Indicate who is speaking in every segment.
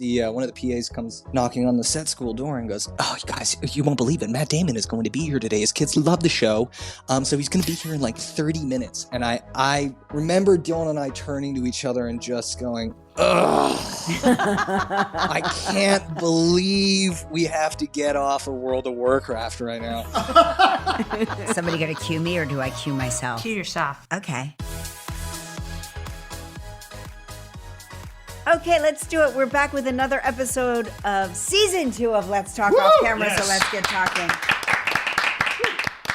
Speaker 1: the one of the PAs comes knocking on the set school door and goes, "Oh, you guys, you won't believe it. Matt Damon is going to be here today. His kids love the show. So he's going to be here in like 30 minutes." And I remember Dylan and I turning to each other and just going, ugh, I can't believe we have to get off of World of Warcraft right now.
Speaker 2: Somebody gonna cue me or do I cue myself?
Speaker 3: Cue yourself.
Speaker 2: Okay. Okay, let's do it. We're back with another episode of season 2 of Let's Talk Off Camera, yes. So let's get talking.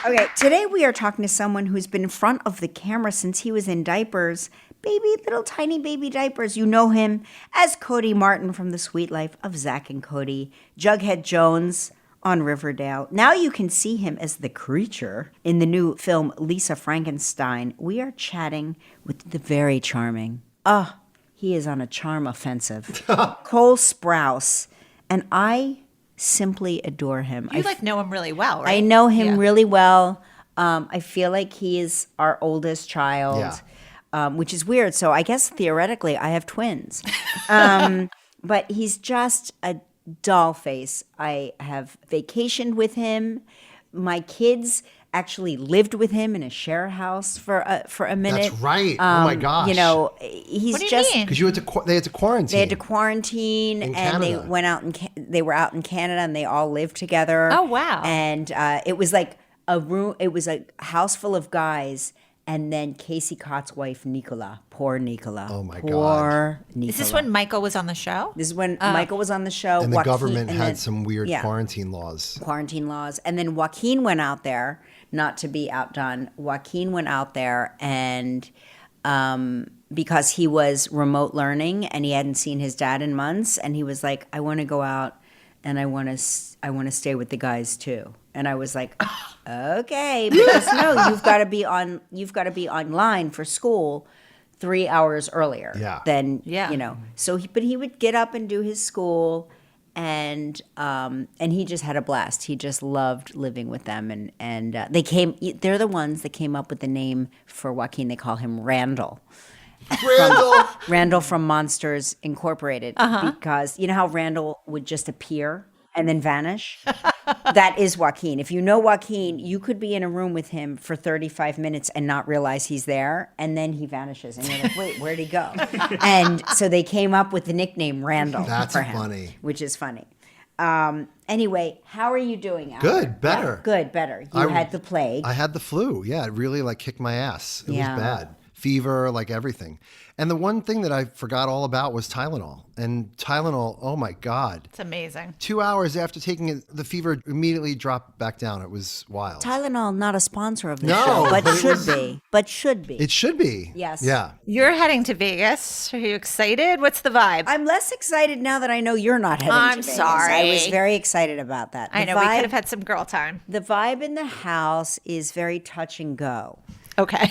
Speaker 2: Okay, today we are talking to someone who's been in front of the camera since he was in diapers. Little tiny baby diapers. You know him as Cody Martin from The Sweet Life of Zack and Cody, Jughead Jones on Riverdale. Now you can see him as the creature in the new film Lisa Frankenstein. We are chatting with the very charming, he is on a charm offensive, Cole Sprouse, and I simply adore him.
Speaker 3: You know him really well, right?
Speaker 2: I know him really well. I feel like he is our oldest child.
Speaker 4: Yeah.
Speaker 2: Which is weird. So I guess theoretically I have twins. But he's just a doll face. I have vacationed with him. My kids actually lived with him in a share house for a minute.
Speaker 4: That's right. Oh my gosh.
Speaker 2: You know, he's
Speaker 3: what do you
Speaker 2: just
Speaker 3: mean?
Speaker 4: Because they had to quarantine.
Speaker 2: They had to quarantine,
Speaker 4: in
Speaker 2: and
Speaker 4: Canada.
Speaker 2: they went out they were out in Canada, and they all lived together.
Speaker 3: Oh, wow.
Speaker 2: And it was like a room. It was a house full of guys. And then Casey Cott's wife, Nicola. Poor Nicola.
Speaker 4: Oh, my God.
Speaker 2: Poor Nicola.
Speaker 3: Is this when Michael was on the show?
Speaker 2: This is when Michael was on the show.
Speaker 4: And the government
Speaker 2: and
Speaker 4: had
Speaker 2: then-
Speaker 4: some weird
Speaker 2: yeah,
Speaker 4: quarantine laws.
Speaker 2: quarantine laws. And then Joaquin went out there, not to be outdone. Joaquin went out there and because he was remote learning and he hadn't seen his dad in months, and he was like, I want to go out and I want to stay with the guys too. And I was like, okay, because no, you've got to be online for school 3 hours earlier.
Speaker 4: Yeah.
Speaker 2: Than
Speaker 3: Yeah.
Speaker 2: you know. So he would get up and do his school, and he just had a blast. He just loved living with them, and they're the ones that came up with the name for Joaquin. They call him Randall. Randall from Monsters Incorporated, because you know how Randall would just appear and then vanish? That is Joaquin. If you know Joaquin, you could be in a room with him for 35 minutes and not realize he's there, and then he vanishes. And you're like, wait, where'd he go? And so they came up with the nickname Randall.
Speaker 4: That's
Speaker 2: for him,
Speaker 4: funny.
Speaker 2: Which is funny. Anyway, how are you doing, Albert?
Speaker 4: Good, better.
Speaker 2: Yeah, good, better. You had the plague.
Speaker 4: I had the flu. Yeah, it really kicked my ass. It was bad. Fever, everything. And the one thing that I forgot all about was Tylenol. And Tylenol, oh my God.
Speaker 3: It's amazing.
Speaker 4: 2 hours after taking it, the fever immediately dropped back down. It was wild.
Speaker 2: Tylenol, not a sponsor of the
Speaker 4: No,
Speaker 2: show, but
Speaker 4: but it
Speaker 2: should
Speaker 4: was-
Speaker 2: be. But should be.
Speaker 4: It should be.
Speaker 2: Yes.
Speaker 4: Yeah.
Speaker 3: You're heading to Vegas. Are you excited? What's the vibe?
Speaker 2: I'm less excited now that I know you're not heading
Speaker 3: I'm
Speaker 2: to Vegas.
Speaker 3: sorry.
Speaker 2: I was very excited about that.
Speaker 3: I know, we could have had some girl time.
Speaker 2: The vibe in the house is very touch and go.
Speaker 3: Okay.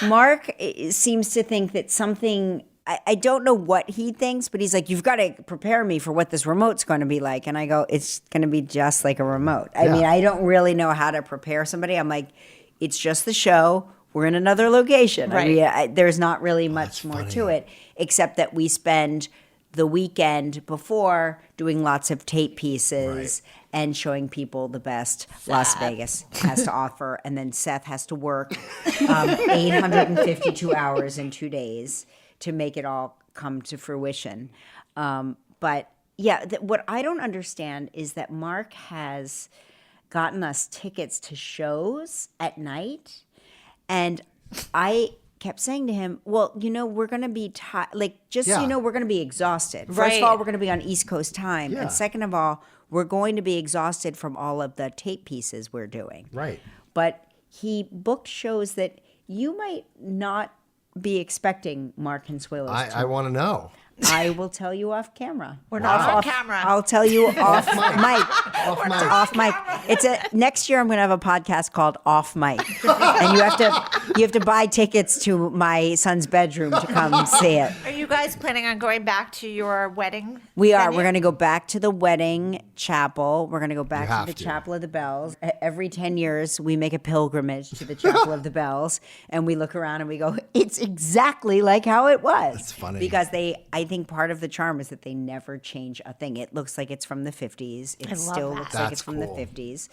Speaker 2: Mark seems to think that something, I don't know what he thinks, but he's like, you've got to prepare me for what this remote's going to be like. And I go, it's going to be just like a remote. I mean, I don't really know how to prepare somebody. I'm like, it's just the show. We're in another location.
Speaker 3: Right.
Speaker 2: I mean, there's not really much more
Speaker 4: funny.
Speaker 2: to it, except that we spend the weekend before doing lots of tape pieces and showing people the best Las Vegas has to offer. And then Seth has to work 852 hours in 2 days to make it all come to fruition. But yeah, what I don't understand is that Mark has gotten us tickets to shows at night. And I kept saying to him, well, we're going to be tired. We're going to be exhausted. First of all, we're going to be on East Coast time.
Speaker 4: Yeah.
Speaker 2: And second of all, we're going to be exhausted from all of the tape pieces we're doing.
Speaker 4: Right.
Speaker 2: But he booked shows that you might not be expecting Mark Consuelos
Speaker 4: I want to know.
Speaker 2: I will tell you off camera.
Speaker 3: We're not on camera.
Speaker 2: I'll tell you off mic.
Speaker 4: Off mic.
Speaker 2: It's next year I'm going to have a podcast called Off Mic. And you have to buy tickets to my son's bedroom to come see it.
Speaker 3: Are you guys planning on going back to your wedding?
Speaker 2: We are.
Speaker 3: venue?
Speaker 2: We're going to go back to the wedding chapel. We're going to go back
Speaker 4: have
Speaker 2: to the
Speaker 4: to.
Speaker 2: Chapel of the Bells. Every 10 years, we make a pilgrimage to the Chapel of the Bells, and we look around and we go, it's exactly like how it was.
Speaker 4: That's funny.
Speaker 2: Because I think part of the charm is that they never change a thing. It looks like it's from the 50s. It
Speaker 3: love
Speaker 2: still
Speaker 3: that.
Speaker 2: looks like
Speaker 4: That's
Speaker 2: it's from
Speaker 4: cool.
Speaker 2: the 50s.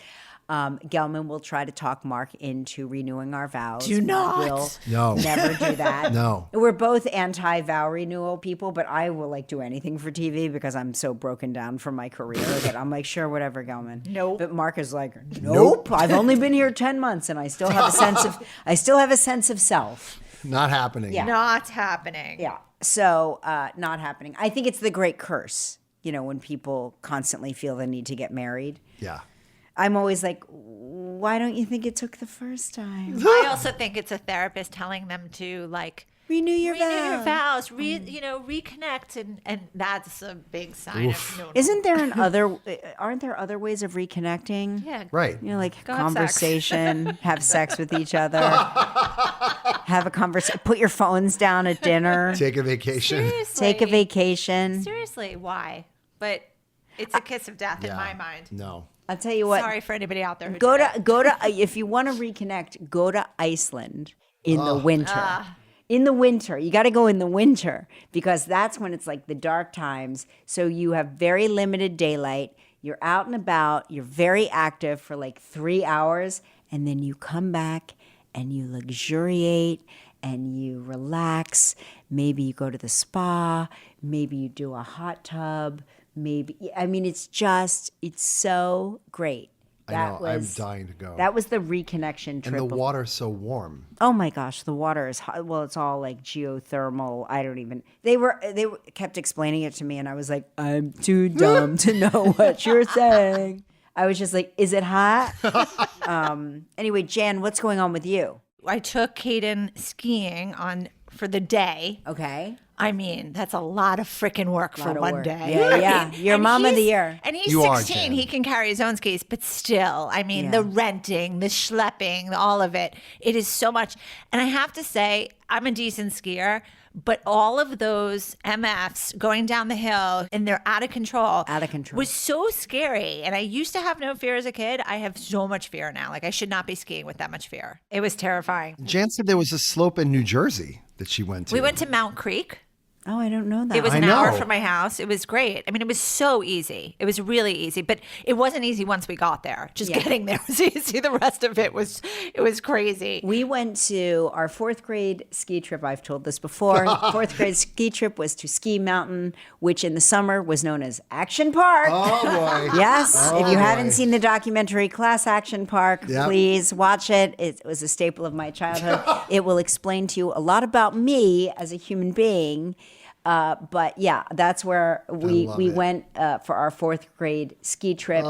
Speaker 2: Gelman will try to talk Mark into renewing our vows.
Speaker 3: Do not.
Speaker 2: We'll
Speaker 4: No.
Speaker 2: never do that.
Speaker 4: No.
Speaker 2: We're both anti-vow renewal people, but I will like do anything for TV because I'm so broken down from my career that I'm like, sure, whatever, Gelman.
Speaker 3: Nope.
Speaker 2: But Mark is like, nope. I've only been here 10 months and I still have a sense of self.
Speaker 4: Not happening.
Speaker 2: Yeah.
Speaker 3: Not happening.
Speaker 2: Yeah. So not happening. I think it's the great curse, when people constantly feel the need to get married.
Speaker 4: Yeah.
Speaker 2: I'm always like, why don't you think it took the first time?
Speaker 3: I also think it's a therapist telling them to like
Speaker 2: Renew your
Speaker 3: vows, reconnect, and that's a big sign of no.
Speaker 2: Aren't there other ways of reconnecting?
Speaker 3: Yeah,
Speaker 4: Right.
Speaker 2: Like
Speaker 3: Go have sex.
Speaker 2: conversation, have sex with each other, have a conversation, put your phones down at dinner,
Speaker 4: Take a vacation.
Speaker 3: Seriously.
Speaker 2: take a vacation.
Speaker 3: Seriously, why? But it's a kiss of death in my mind.
Speaker 4: No.
Speaker 2: I'll tell you what.
Speaker 3: Sorry for anybody out there who
Speaker 2: Go
Speaker 3: did it.
Speaker 2: to if you want to reconnect, go to Iceland in the winter. In the winter, you got to go in the winter because that's when it's like the dark times. So you have very limited daylight. You're out and about. You're very active for like 3 hours, and then you come back and you luxuriate and you relax. Maybe you go to the spa. Maybe you do a hot tub. It's so great.
Speaker 4: I know. I'm dying to go.
Speaker 2: That was the reconnection trip.
Speaker 4: And the water's so warm.
Speaker 2: Oh my gosh, the water is hot. Well, it's all like geothermal. They kept explaining it to me, and I was like, I'm too dumb to know what you're saying. I was just like, is it hot? Anyway, Jan, what's going on with you?
Speaker 3: I took Caden skiing for the day.
Speaker 2: Okay.
Speaker 3: I mean, that's a lot of freaking work for
Speaker 2: Lot of
Speaker 3: one
Speaker 2: work.
Speaker 3: day.
Speaker 2: Yeah, yeah. You're
Speaker 3: And
Speaker 2: mom of the
Speaker 3: he's-
Speaker 2: year.
Speaker 3: And he's
Speaker 4: You are,
Speaker 3: 16.
Speaker 4: Jan.
Speaker 3: He can carry his own skis, but still, I mean,
Speaker 2: Yeah.
Speaker 3: the renting, the schlepping, all of it, it is so much. And I have to say, I'm a decent skier, but all of those MFs going down the hill and they're out of control.
Speaker 2: Out of control.
Speaker 3: Was so scary. And I used to have no fear as a kid. I have so much fear now. Like, I should not be skiing with that much fear. It was terrifying.
Speaker 4: Jan said there was a slope in New Jersey that she went to.
Speaker 3: We went to Mount Creek.
Speaker 2: Oh, I don't know that.
Speaker 3: It was
Speaker 4: I
Speaker 3: an hour
Speaker 4: know.
Speaker 3: from my house. It was great. I mean, it was so easy. It was really easy, but it wasn't easy once we got there. Just getting there was easy. The rest of it was crazy.
Speaker 2: We went to our fourth grade ski trip. I've told this before. Fourth grade ski trip was to Ski Mountain, which in the summer was known as Action Park.
Speaker 4: Oh, boy.
Speaker 2: Yes, if you haven't
Speaker 4: boy.
Speaker 2: seen the documentary Class Action Park,
Speaker 4: Yep.
Speaker 2: please watch it. It was a staple of my childhood. It will explain to you a lot about me as a human being. But yeah, that's where we
Speaker 4: love it.
Speaker 2: went for our fourth grade ski trip.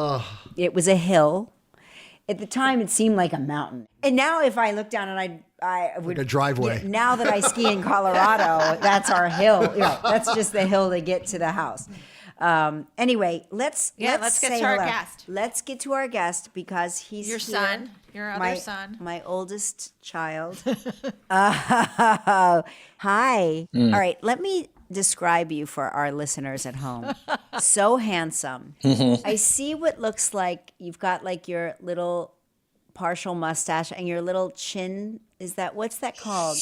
Speaker 2: It was a hill. At the time, it seemed like a mountain. And now, if I look down and I would
Speaker 4: Like a driveway.
Speaker 2: Yeah, now that I ski in Colorado, that's our hill. That's just the hill to get to the house. Anyway, let's
Speaker 3: get
Speaker 2: say
Speaker 3: to our
Speaker 2: hello.
Speaker 3: guest.
Speaker 2: Let's get to our guest because he's
Speaker 3: Your
Speaker 2: here.
Speaker 3: son, your other
Speaker 2: my,
Speaker 3: son.
Speaker 2: my oldest child. Hi. All right, let me describe you for our listeners at home. So handsome. I see what looks like you've got like your little partial mustache and your little chin. What's that called?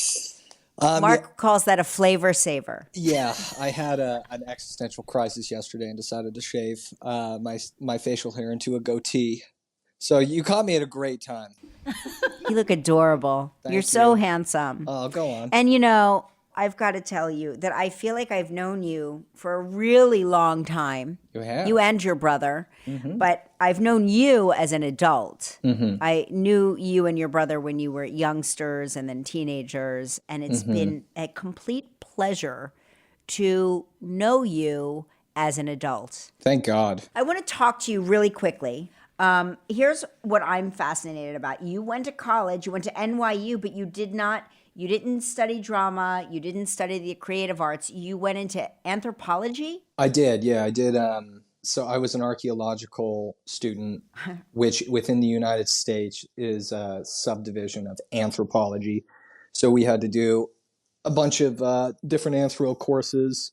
Speaker 2: Mark calls that a flavor saver.
Speaker 1: Yeah, I had an existential crisis yesterday and decided to shave my facial hair into a goatee. So you caught me at a great time.
Speaker 2: You look adorable. You're so handsome.
Speaker 1: Oh, go on.
Speaker 2: And I've got to tell you that I feel like I've known you for a really long time.
Speaker 1: You have.
Speaker 2: You and your brother. But I've known you as an adult. I knew you and your brother when you were youngsters and then teenagers. And it's been a complete pleasure to know you as an adult.
Speaker 1: Thank God.
Speaker 2: I want to talk to you really quickly. Here's what I'm fascinated about. You went to college, you went to NYU, but you didn't study drama, you didn't study the creative arts. You went into anthropology?
Speaker 1: I did, yeah. I did. So I was an archaeological student, which within the United States is a subdivision of anthropology. So we had to do a bunch of different anthro courses.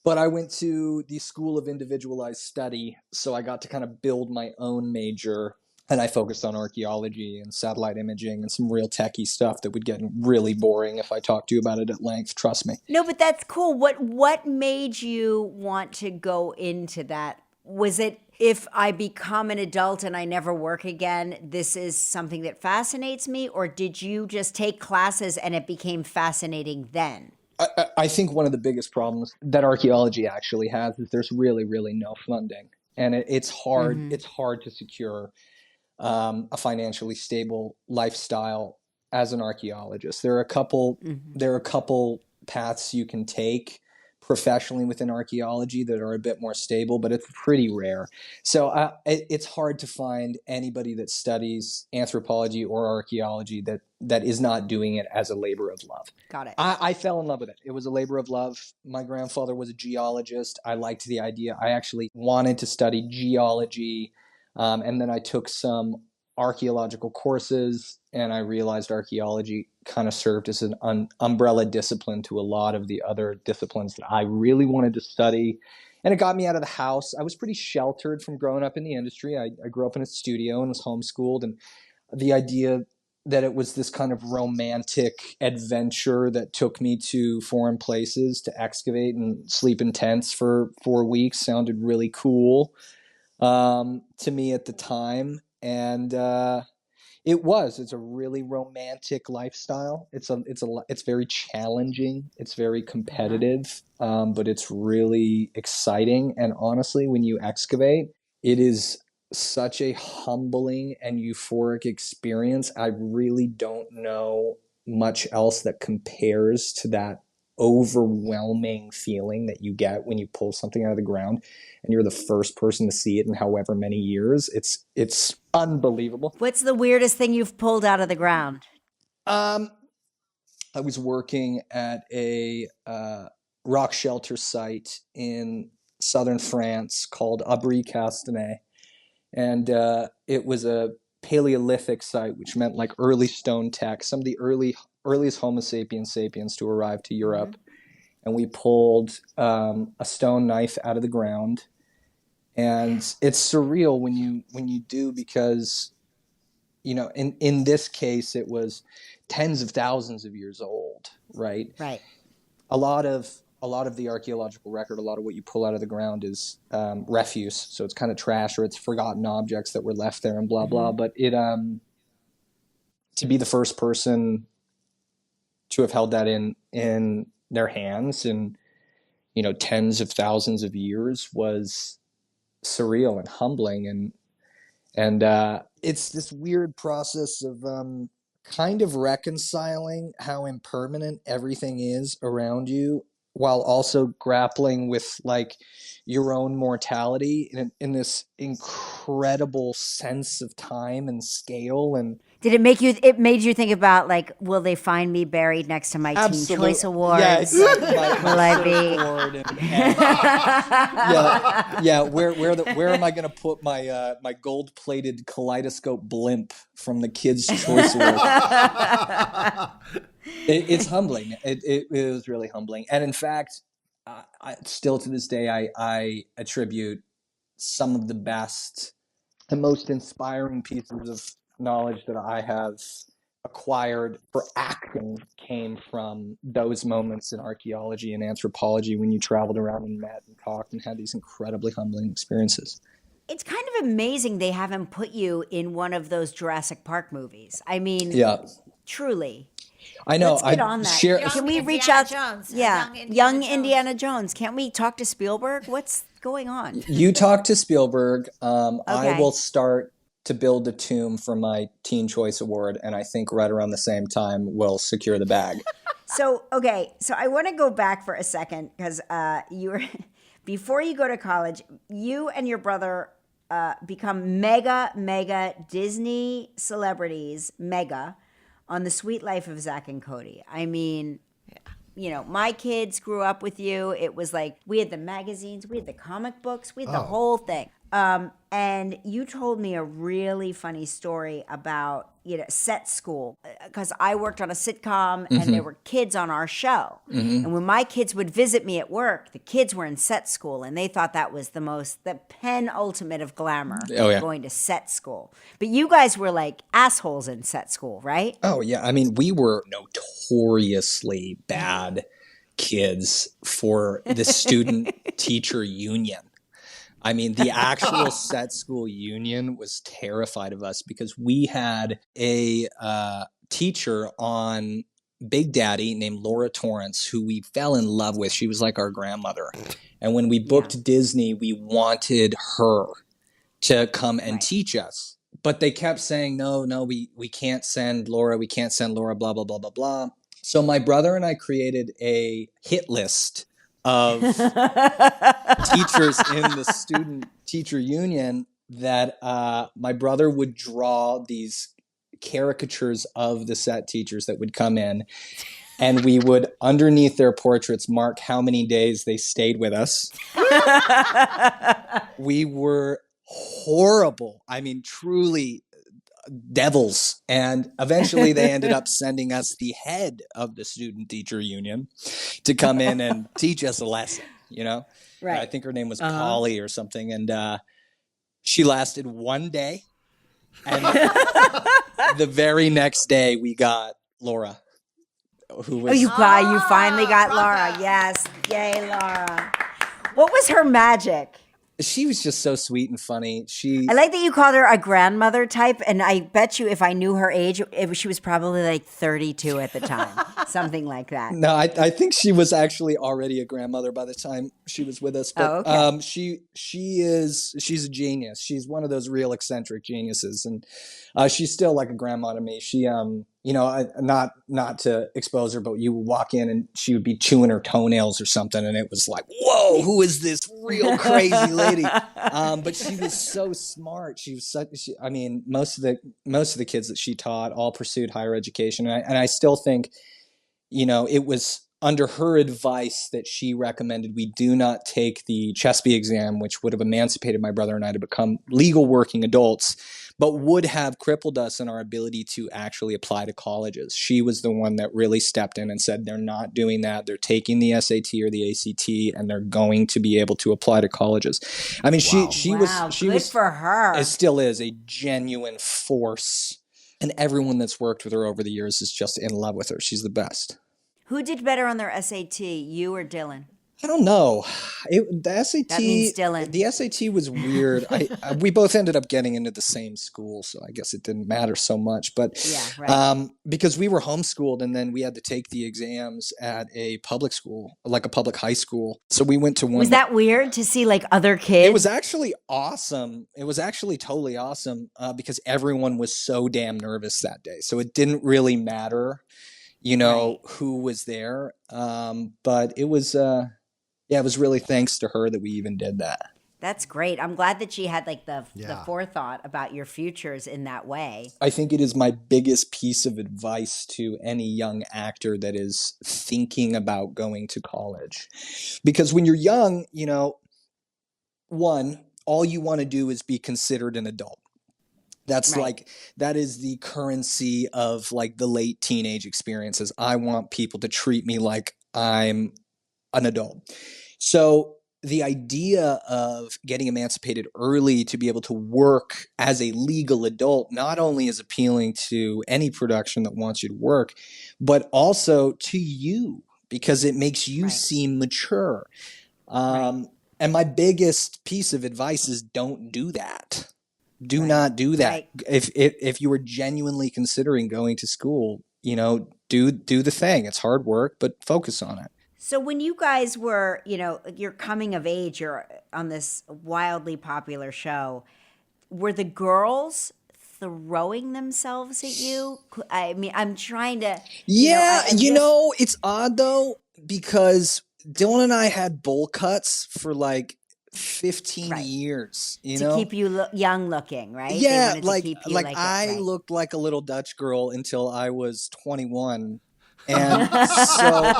Speaker 1: But I went to the School of Individualized Study, so I got to kind of build my own major, and I focused on archaeology and satellite imaging and some real techie stuff that would get really boring if I talked to you about it at length, trust me.
Speaker 2: No, but that's cool. What made you want to go into that? Was it, if I become an adult and I never work again, this is something that fascinates me? Or did you just take classes and it became fascinating then?
Speaker 1: I think one of the biggest problems that archaeology actually has is there's really, really no funding. And it's hard.
Speaker 2: Mm-hmm.
Speaker 1: It's hard to secure a financially stable lifestyle as an archaeologist. There are a couple paths you can take professionally within archaeology that are a bit more stable, but it's pretty rare. So it's hard to find anybody that studies anthropology or archaeology that is not doing it as a labor of love.
Speaker 2: Got it.
Speaker 1: I fell in love with it. It was a labor of love. My grandfather was a geologist. I liked the idea. I actually wanted to study geology. And then I took some archaeological courses, and I realized archaeology kind of served as an umbrella discipline to a lot of the other disciplines that I really wanted to study. And it got me out of the house. I was pretty sheltered from growing up in the industry. I grew up in a studio and was homeschooled. And the idea that it was this kind of romantic adventure that took me to foreign places to excavate and sleep in tents for 4 weeks sounded really cool to me at the time. And it's a really romantic lifestyle. It's very challenging. It's very competitive, but it's really exciting. And honestly, when you excavate, it is such a humbling and euphoric experience. I really don't know much else that compares to that overwhelming feeling that you get when you pull something out of the ground and you're the first person to see it in however many years. It's unbelievable.
Speaker 2: What's the weirdest thing you've pulled out of the ground?
Speaker 1: I was working at a rock shelter site in southern France called Abri-Castanet, and it was a Paleolithic site, which meant like early stone tech, some of the earliest Homo sapiens to arrive to Europe. And we pulled a stone knife out of the ground. And it's surreal when you do, because, in this case, it was tens of thousands of years old, right?
Speaker 2: Right.
Speaker 1: A lot of the archaeological record, a lot of what you pull out of the ground is refuse. So it's kind of trash, or it's forgotten objects that were left there and blah, blah. But it to be the first person to have held that in their hands in, tens of thousands of years was surreal and humbling. And it's this weird process of kind of reconciling how impermanent everything is around you, while also grappling with like your own mortality in this incredible sense of time and scale. And
Speaker 2: Did it made you think about, like, will they find me buried next to my Teen Choice Awards?
Speaker 1: Yeah, exactly.
Speaker 2: Will I be?
Speaker 1: Where am I going to put my my gold-plated kaleidoscope blimp from the Kids' Choice Awards? It's humbling. It was really humbling. And in fact, I still to this day, I attribute some of the best and most inspiring pieces of knowledge that I have acquired for acting came from those moments in archaeology and anthropology, when you traveled around and met and talked and had these incredibly humbling experiences.
Speaker 2: It's kind of amazing they haven't put you in one of those Jurassic Park movies. I mean, truly.
Speaker 1: I know.
Speaker 2: Let's get on that. Can we reach out?
Speaker 3: Jones,
Speaker 2: young Indiana Jones. Can't we talk to Spielberg? What's going on?
Speaker 1: You talk to Spielberg.
Speaker 2: Okay.
Speaker 1: I will start to build a tomb for my Teen Choice Award, and I think right around the same time we'll secure the bag.
Speaker 2: So I want to go back for a second, because before you go to college, you and your brother become mega Disney celebrities, on The Sweet Life of Zack and Cody. I mean, my kids grew up with you. It was like we had the magazines, we had the comic books, we had the whole thing. And you told me a really funny story about set school, because I worked on a sitcom and there were kids on our show. And when my kids would visit me at work, the kids were in set school and they thought that was the penultimate of glamour, going to set school. But you guys were like assholes in set school, right?
Speaker 1: Oh, yeah. I mean, we were notoriously bad kids for the student teacher union. I mean, the actual set school union was terrified of us because we had a teacher on Big Daddy named Laura Torrance, who we fell in love with. She was like our grandmother. And when we booked Disney, we wanted her to come and teach us. But they kept saying, no, we can't send Laura. We can't send Laura, blah, blah, blah, blah, blah. So my brother and I created a hit list of teachers in the student teacher union that my brother would draw these caricatures of the set teachers that would come in, and we would, underneath their portraits, mark how many days they stayed with us. We were horrible. I mean, truly devils. And eventually they ended up sending us the head of the student teacher union to come in and teach us a lesson, Right. I think her name was Polly or something. And she lasted one day. And the very next day we got Laura, who was...
Speaker 2: you finally got Laura. Yes. Yay, Laura. What was her magic?
Speaker 1: She was just so sweet and funny.
Speaker 2: I like that you called her a grandmother type, and I bet you if I knew her age, she was probably like 32 at the time, something like that.
Speaker 1: No, I think she was actually already a grandmother by the time she was with us. But she's a genius. She's one of those real eccentric geniuses, and she's still like a grandma to me. She not to expose her, but you would walk in and she would be chewing her toenails or something, and it was like, whoa, who is this real crazy lady? But she was so smart. She was most of the kids that she taught all pursued higher education, and I still think, it was under her advice that she recommended we do not take the Chesapeake exam, which would have emancipated my brother and I to become legal working adults, but would have crippled us in our ability to actually apply to colleges. She was the one that really stepped in and said, they're not doing that. They're taking the SAT or the ACT, and they're going to be able to apply to colleges. I mean, she was
Speaker 2: for her.
Speaker 1: It still is a genuine force. And everyone that's worked with her over the years is just in love with her. She's the best.
Speaker 2: Who did better on their SAT, you or Dylan?
Speaker 1: I don't know. The SAT.
Speaker 2: That means Dylan.
Speaker 1: The SAT was weird. We both ended up getting into the same school, so I guess it didn't matter so much. But because we were homeschooled, and then we had to take the exams at a public school, like a public high school. So we went to one.
Speaker 2: Was that weird to see like other kids?
Speaker 1: It was actually awesome. It was actually totally awesome because everyone was so damn nervous that day. So it didn't really matter, who was there. But it was. It was really thanks to her that we even did that.
Speaker 2: That's great. I'm glad that she had like the forethought about your futures in that way.
Speaker 1: I think it is my biggest piece of advice to any young actor that is thinking about going to college. Because when you're young, one, all you want to do is be considered an adult. That's that is the currency of like the late teenage experiences. I want people to treat me like I'm an adult. So the idea of getting emancipated early to be able to work as a legal adult not only is appealing to any production that wants you to work, but also to you because it makes you seem mature. And my biggest piece of advice is don't do that. Do not do that. If you were genuinely considering going to school, do the thing. It's hard work, but focus on it.
Speaker 2: So when you guys were, you're coming of age, you're on this wildly popular show, were the girls throwing themselves at you? I mean, I'm trying to...
Speaker 1: it's odd though, because Dylan and I had bowl cuts for like 15 years,
Speaker 2: to keep you young looking, right?
Speaker 1: Yeah, I looked like a little Dutch girl until I was 21. And so...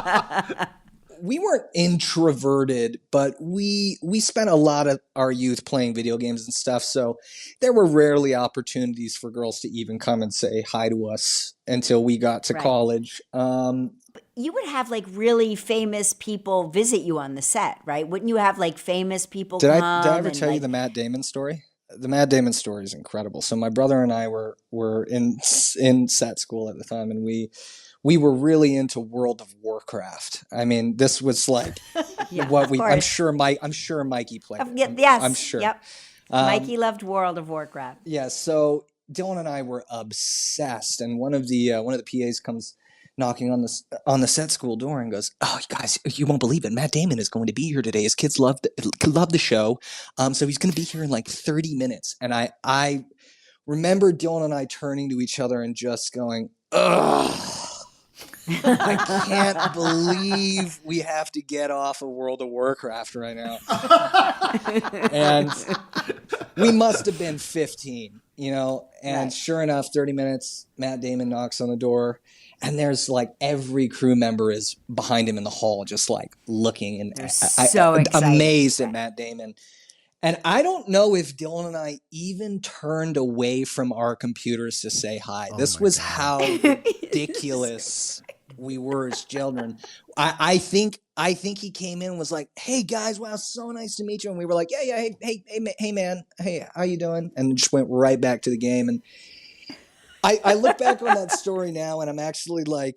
Speaker 1: we weren't introverted, but we spent a lot of our youth playing video games and stuff. So there were rarely opportunities for girls to even come and say hi to us until we got to
Speaker 2: Right.
Speaker 1: college.
Speaker 2: You would have like really famous people visit you on the set, right? Wouldn't you have like famous people
Speaker 1: Did
Speaker 2: come?
Speaker 1: I ever
Speaker 2: and,
Speaker 1: tell you
Speaker 2: like,
Speaker 1: the Matt Damon story? The Matt Damon story is incredible. So my brother and I were in set school at the time, and we were really into World of Warcraft. I mean, this was like
Speaker 2: Yeah,
Speaker 1: what
Speaker 2: of
Speaker 1: we.
Speaker 2: course.
Speaker 1: I'm sure Mikey played it.
Speaker 2: Yes.
Speaker 1: I'm sure.
Speaker 2: Yep. Mikey loved World of Warcraft.
Speaker 1: Yeah. So Dylan and I were obsessed, and one of the PAs comes knocking on the set school door and goes, "Oh, you guys, you won't believe it. Matt Damon is going to be here today. His kids love the show. So he's going to be here in like 30 minutes." And I remember Dylan and I turning to each other and just going, "Ugh." I can't believe we have to get off of World of Warcraft right now. And we must have been 15, and
Speaker 2: Right.
Speaker 1: sure enough, 30 minutes, Matt Damon knocks on the door, and there's like every crew member is behind him in the hall, just like looking and
Speaker 2: They're so excited.
Speaker 1: amazed at Matt Damon. And I don't know if Dylan and I even turned away from our computers to say hi. This
Speaker 4: my
Speaker 1: was
Speaker 4: God.
Speaker 1: how ridiculous we were as children. I think he came in and was like, "Hey guys, wow, so nice to meet you." And we were like, "Yeah, hey man, hey, how you doing?" And just went right back to the game. And I look back on that story now, and I'm actually like,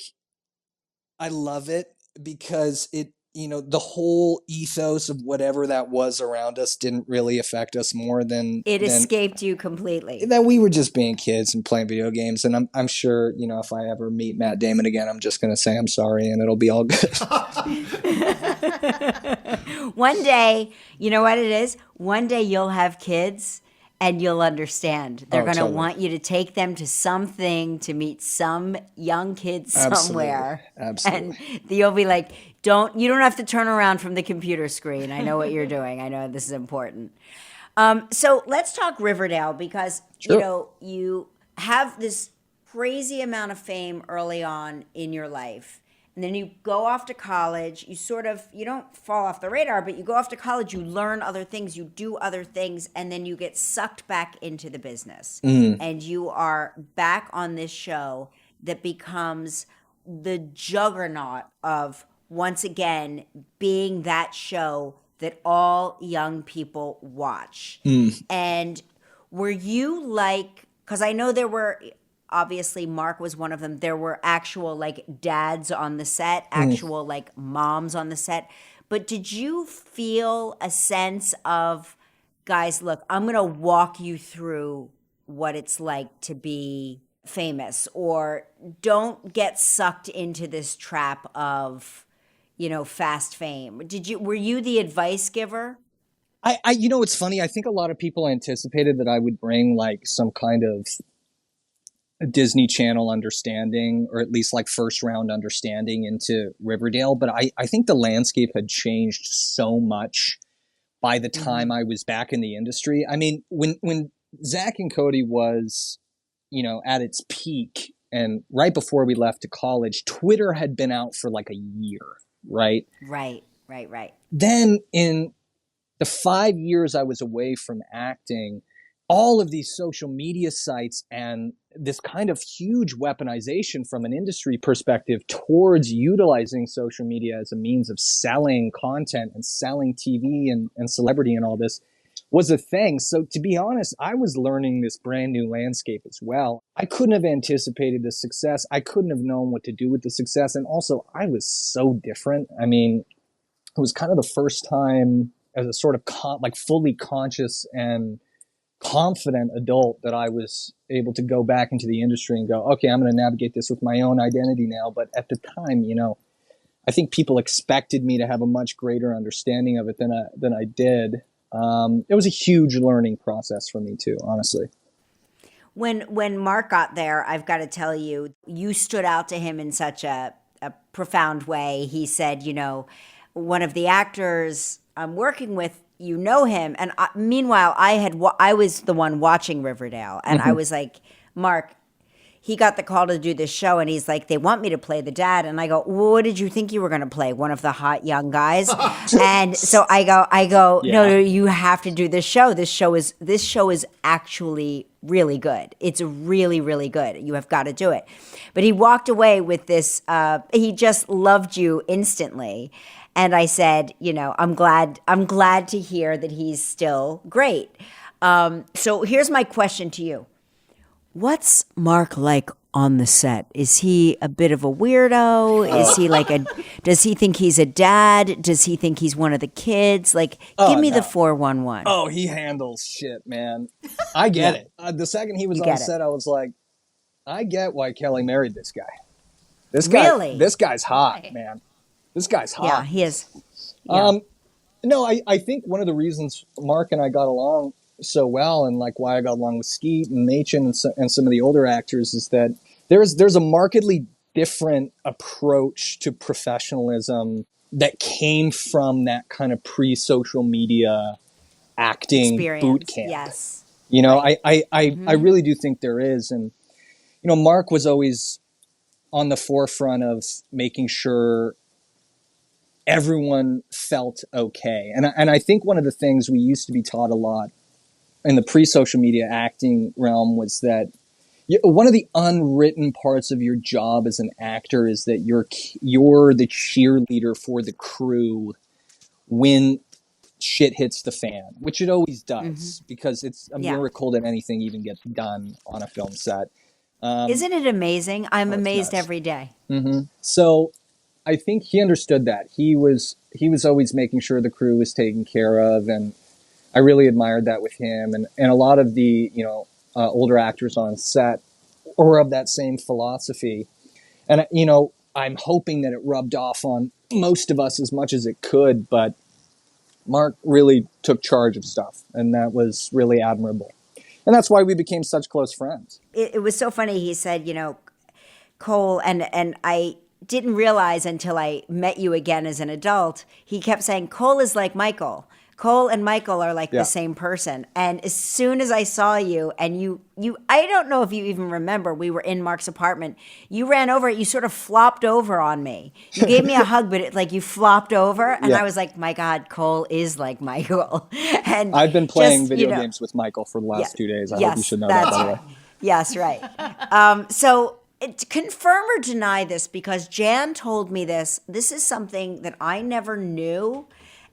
Speaker 1: I love it because it, the whole ethos of whatever that was around us didn't really affect us more than
Speaker 2: It escaped you completely.
Speaker 1: that we were just being kids and playing video games. And I'm sure, if I ever meet Matt Damon again, I'm just going to say I'm sorry and it'll be all good.
Speaker 2: One day, you know what it is? One day you'll have kids and you'll understand. They're going to
Speaker 1: totally.
Speaker 2: want you to take them to something to meet some young kids somewhere.
Speaker 1: Absolutely.
Speaker 2: And you'll be like, you don't have to turn around from the computer screen. I know what you're doing. I know this is important. So let's talk Riverdale because,
Speaker 1: Sure.
Speaker 2: you have this crazy amount of fame early on in your life. And then you go off to college, you don't fall off the radar, but you go off to college, you learn other things, you do other things, and then you get sucked back into the business. And you are back on this show that becomes the juggernaut of, once again, being that show that all young people watch. And were you like, because I know there were, obviously Mark was one of them, there were actual like dads on the set, actual like moms on the set, but did you feel a sense of, guys, look, I'm going to walk you through what it's like to be famous, or don't get sucked into this trap of, fast fame? Were you the advice giver?
Speaker 1: It's funny. I think a lot of people anticipated that I would bring like some kind of a Disney Channel understanding, or at least like first round understanding into Riverdale. But I think the landscape had changed so much by the time I was back in the industry. I mean, when Zack and Cody was, at its peak, and right before we left to college, Twitter had been out for like a year, right?
Speaker 2: Right.
Speaker 1: Then in the 5 years I was away from acting, all of these social media sites and this kind of huge weaponization from an industry perspective towards utilizing social media as a means of selling content and selling TV and celebrity and all this was a thing. So to be honest, I was learning this brand new landscape as well. I couldn't have anticipated the success. I couldn't have known what to do with the success. And also I was so different. I mean, it was kind of the first time as a sort of fully conscious and confident adult that I was able to go back into the industry and go, okay, I'm going to navigate this with my own identity now. But at the time, I think people expected me to have a much greater understanding of it than I did. It was a huge learning process for me too, honestly.
Speaker 2: When Mark got there, I've got to tell you, you stood out to him in such a profound way. He said, one of the actors I'm working with, him. And meanwhile, I was the one watching Riverdale. And I was like, Mark, he got the call to do this show, and he's like, they want me to play the dad. And I go, well, what did you think you were going to play? One of the hot young guys? And so I go, no, you have to do this show. This show is actually really good. It's really, really good. You have got to do it. But he walked away with this, he just loved you instantly. And I said, I'm glad to hear that he's still great. So here's my question to you. What's Mark like on the set? Is he a bit of a weirdo? Is he does he think he's a dad? Does he think he's one of the kids? Give me the 411.
Speaker 1: Oh, he handles shit, man. I get it. The second he was on set, I was like, I get why Kelly married this guy.
Speaker 2: Really?
Speaker 1: This guy's hot, man. This guy's hot.
Speaker 2: Yeah, he is. Yeah.
Speaker 1: No, I think one of the reasons Mark and I got along so well, and why I got along with Skeet and Machen and some of the older actors, is that there's a markedly different approach to professionalism that came from that kind of pre-social media acting
Speaker 2: experience.
Speaker 1: Boot camp.
Speaker 2: Yes.
Speaker 1: I really do think there is. And, Mark was always on the forefront of making sure everyone felt okay. And I think one of the things we used to be taught a lot in the pre-social media acting realm was that one of the unwritten parts of your job as an actor is that you're the cheerleader for the crew when shit hits the fan, which it always does, because it's a miracle that anything even gets done on a film set.
Speaker 2: Isn't it amazing? I'm amazed every day.
Speaker 1: Mm-hmm. So I think he understood that. He was always making sure the crew was taken care of, and I really admired that with him. And a lot of the older actors on set were of that same philosophy. And I'm hoping that it rubbed off on most of us as much as it could, but Mark really took charge of stuff, and that was really admirable. And that's why we became such close friends.
Speaker 2: It was so funny. He said, Cole, and I didn't realize until I met you again as an adult, he kept saying, Cole is like Michael. Cole and Michael are like the same person. And as soon as I saw you, and you, I don't know if you even remember, we were in Mark's apartment. You ran over, you sort of flopped over on me. You gave me a hug, but you flopped over. And I was like, my God, Cole is like Michael. And
Speaker 1: I've been playing video games with Michael for the last 2 days. I hope you should know that, by the way.
Speaker 2: Yes, right. So confirm or deny this, because Jan told me this. This is something that I never knew.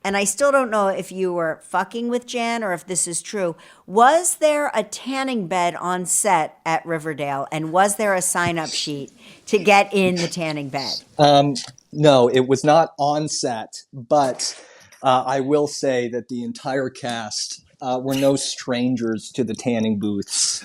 Speaker 2: And I still don't know if you were fucking with Jan or if this is true. Was there a tanning bed on set at Riverdale? And was there a sign-up sheet to get in the tanning bed?
Speaker 1: No, it was not on set. But I will say that the entire cast were no strangers to the tanning booths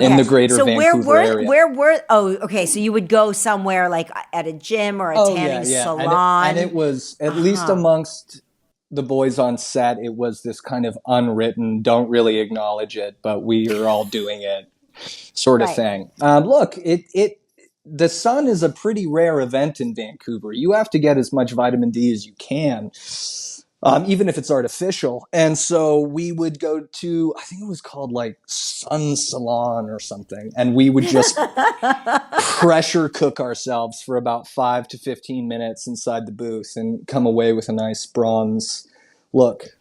Speaker 1: in the greater Vancouver area.
Speaker 2: Okay. So you would go somewhere like at a gym or a tanning salon.
Speaker 1: And it was, at least amongst the boys on set, it was this kind of unwritten, don't really acknowledge it, but we are all doing it sort of thing. Look, the sun is a pretty rare event in Vancouver. You have to get as much vitamin D as you can. Even if it's artificial. And so we would go to, I think it was called Sun Salon or something. And we would just pressure cook ourselves for about 5 to 15 minutes inside the booth and come away with a nice bronze look.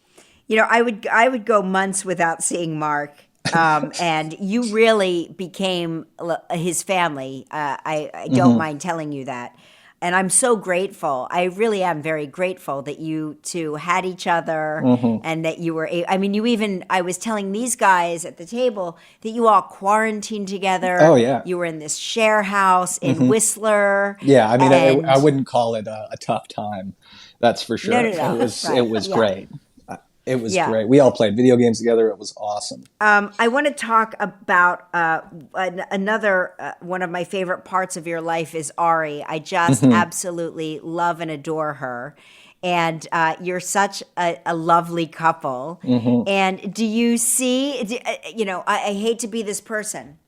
Speaker 2: I would go months without seeing Mark. And you really became his family. I don't mind telling you that. And I'm so grateful. I really am very grateful that you two had each other and that you were, I was telling these guys at the table that you all quarantined together.
Speaker 1: Oh, yeah.
Speaker 2: You were in this share house in Whistler.
Speaker 1: Yeah, I wouldn't call it a tough time. That's for sure.
Speaker 2: No.
Speaker 1: It was great. It was great. We all played video games together. It was awesome.
Speaker 2: I want to talk about another one of my favorite parts of your life is Ari. I just absolutely love and adore her. And you're such a lovely couple. And do you see, I hate to be this person,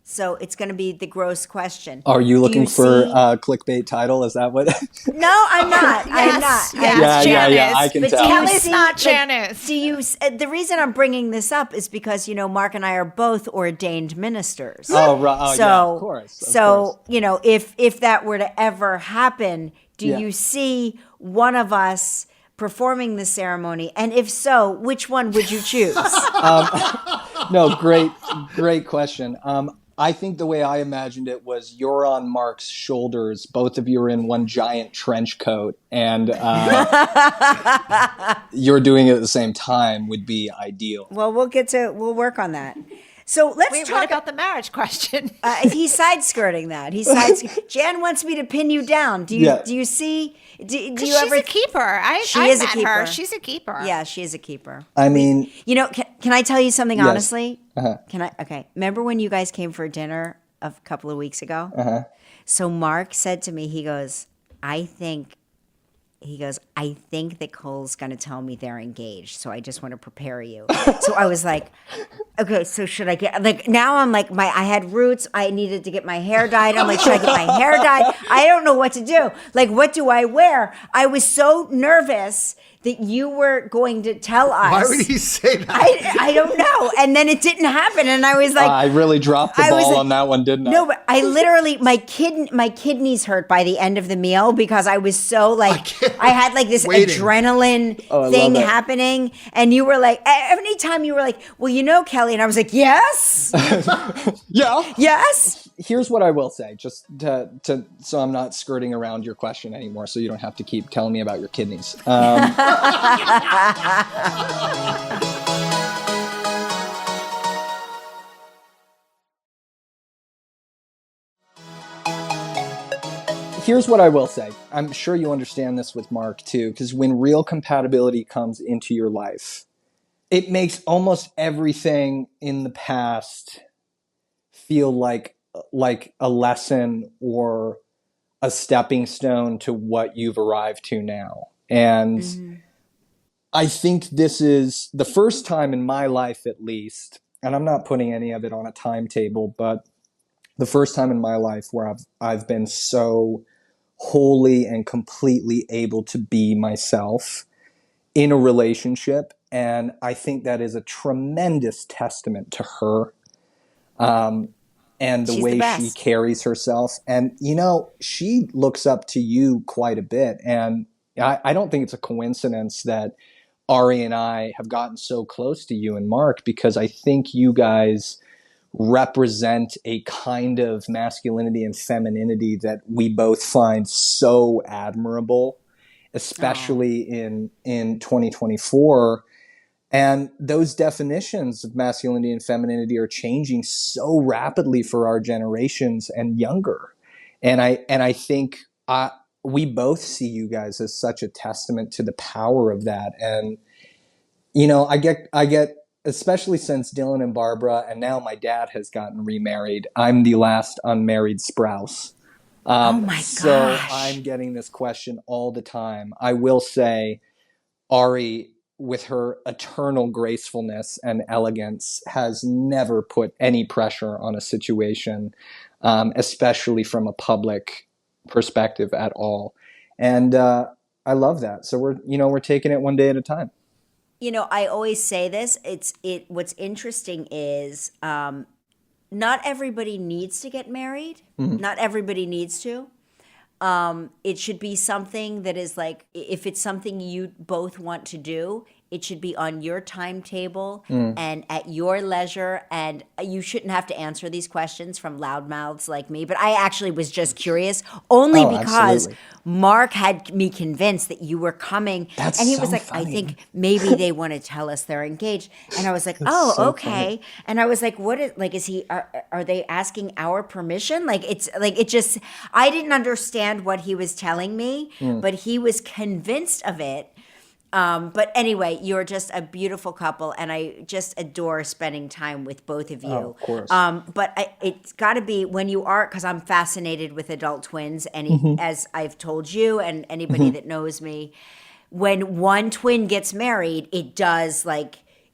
Speaker 2: So it's going to be the gross question.
Speaker 1: Are you looking for
Speaker 2: see-
Speaker 1: a clickbait title? Is that what?
Speaker 2: No, I'm not. I'm not.
Speaker 1: Yeah, I can
Speaker 2: But
Speaker 1: tell.
Speaker 2: do you
Speaker 3: Kelly's
Speaker 2: see,
Speaker 3: not
Speaker 2: like,
Speaker 3: Janice.
Speaker 2: do you? The reason I'm bringing this up is because Mark and I are both ordained ministers.
Speaker 1: Oh, right. Oh,
Speaker 2: So,
Speaker 1: yeah, of course.
Speaker 2: So if that were to ever happen, do
Speaker 1: Yeah.
Speaker 2: you see one of us performing the ceremony? And if so, which one would you choose?
Speaker 1: No, great question. I think the way I imagined it was you're on Mark's shoulders. Both of you are in one giant trench coat, and you're doing it at the same time would be ideal.
Speaker 2: Well, we'll work on that. So let's
Speaker 3: Wait,
Speaker 2: talk
Speaker 3: what about the marriage question?
Speaker 2: He's side-skirting that. Jan wants me to pin you down. Do you see? Do you
Speaker 3: She's
Speaker 2: ever?
Speaker 3: a keeper. I
Speaker 2: is a
Speaker 3: met
Speaker 2: keeper.
Speaker 3: her. She's a keeper.
Speaker 2: Yeah, she is a keeper.
Speaker 1: I mean,
Speaker 2: Can I tell you something
Speaker 1: Yes.
Speaker 2: honestly?
Speaker 1: Uh-huh.
Speaker 2: Can I? Okay. Remember when you guys came for dinner a couple of weeks ago?
Speaker 1: Uh-huh.
Speaker 2: So Mark said to me, he goes, I think that Cole's going to tell me they're engaged. So I just want to prepare you. So I was like, okay, so should I get, now I'm like, I had roots. I needed to get my hair dyed. I'm like, should I get my hair dyed? I don't know what to do. Like, what do I wear? I was so nervous that you were going to tell us.
Speaker 4: Why would he say that?
Speaker 2: I don't know. And then it didn't happen. And I was like,
Speaker 1: I really dropped the
Speaker 2: I was
Speaker 1: ball
Speaker 2: like-
Speaker 1: on that one, didn't I?
Speaker 2: no, but I literally, my kidneys hurt by the end of the meal because I was so I had like this
Speaker 4: Waiting.
Speaker 2: adrenaline
Speaker 1: I
Speaker 2: thing
Speaker 1: love it.
Speaker 2: happening. And you were like, every time you were like, well, Kelly. And I was like, yes,
Speaker 1: Yeah.
Speaker 2: yes.
Speaker 1: Here's what I will say, just to so I'm not skirting around your question anymore, so you don't have to keep telling me about your kidneys. Here's what I will say. I'm sure you understand this with Mark too, because when real compatibility comes into your life, it makes almost everything in the past feel like a lesson or a stepping stone to what you've arrived to now. And I think this is the first time in my life, at least, and I'm not putting any of it on a timetable, but the first time in my life where I've been so wholly and completely able to be myself in a relationship. And I think that is a tremendous testament to her. And the
Speaker 2: She's
Speaker 1: way
Speaker 2: the best.
Speaker 1: she carries herself. And, she looks up to you quite a bit. And I don't think it's a coincidence that Ari and I have gotten so close to you and Mark, because I think you guys represent a kind of masculinity and femininity that we both find so admirable, especially in 2024. And those definitions of masculinity and femininity are changing so rapidly for our generations and younger. And I think we both see you guys as such a testament to the power of that. And I get especially since Dylan and Barbara, and now my dad has gotten remarried. I'm the last unmarried Sprouse.
Speaker 2: Oh my
Speaker 1: So
Speaker 2: gosh.
Speaker 1: I'm getting this question all the time. I will say, Ari, with her eternal gracefulness and elegance, has never put any pressure on a situation, especially from a public perspective at all. And I love that. So we're taking it one day at a time.
Speaker 2: I always say this. What's interesting is not everybody needs to get married. Not everybody needs to. It should be something that is like, if it's something you both want to do, it should be on your timetable and at your leisure. And you shouldn't have to answer these questions from loudmouths like me. But I actually was just curious, only because
Speaker 1: absolutely.
Speaker 2: Mark had me convinced that you were coming.
Speaker 1: That's
Speaker 2: and he
Speaker 1: so
Speaker 2: was like,
Speaker 1: funny.
Speaker 2: I think maybe they want to tell us they're engaged. And I was like, oh,
Speaker 1: so
Speaker 2: okay.
Speaker 1: funny.
Speaker 2: And I was like, are they asking our permission? Like, I didn't understand what he was telling me, but he was convinced of it. But anyway, you're just a beautiful couple, and I just adore spending time with both of you.
Speaker 1: Oh, of course.
Speaker 2: But it's got to be when you are, because I'm fascinated with adult twins, and as I've told you and anybody that knows me, when one twin gets married, it does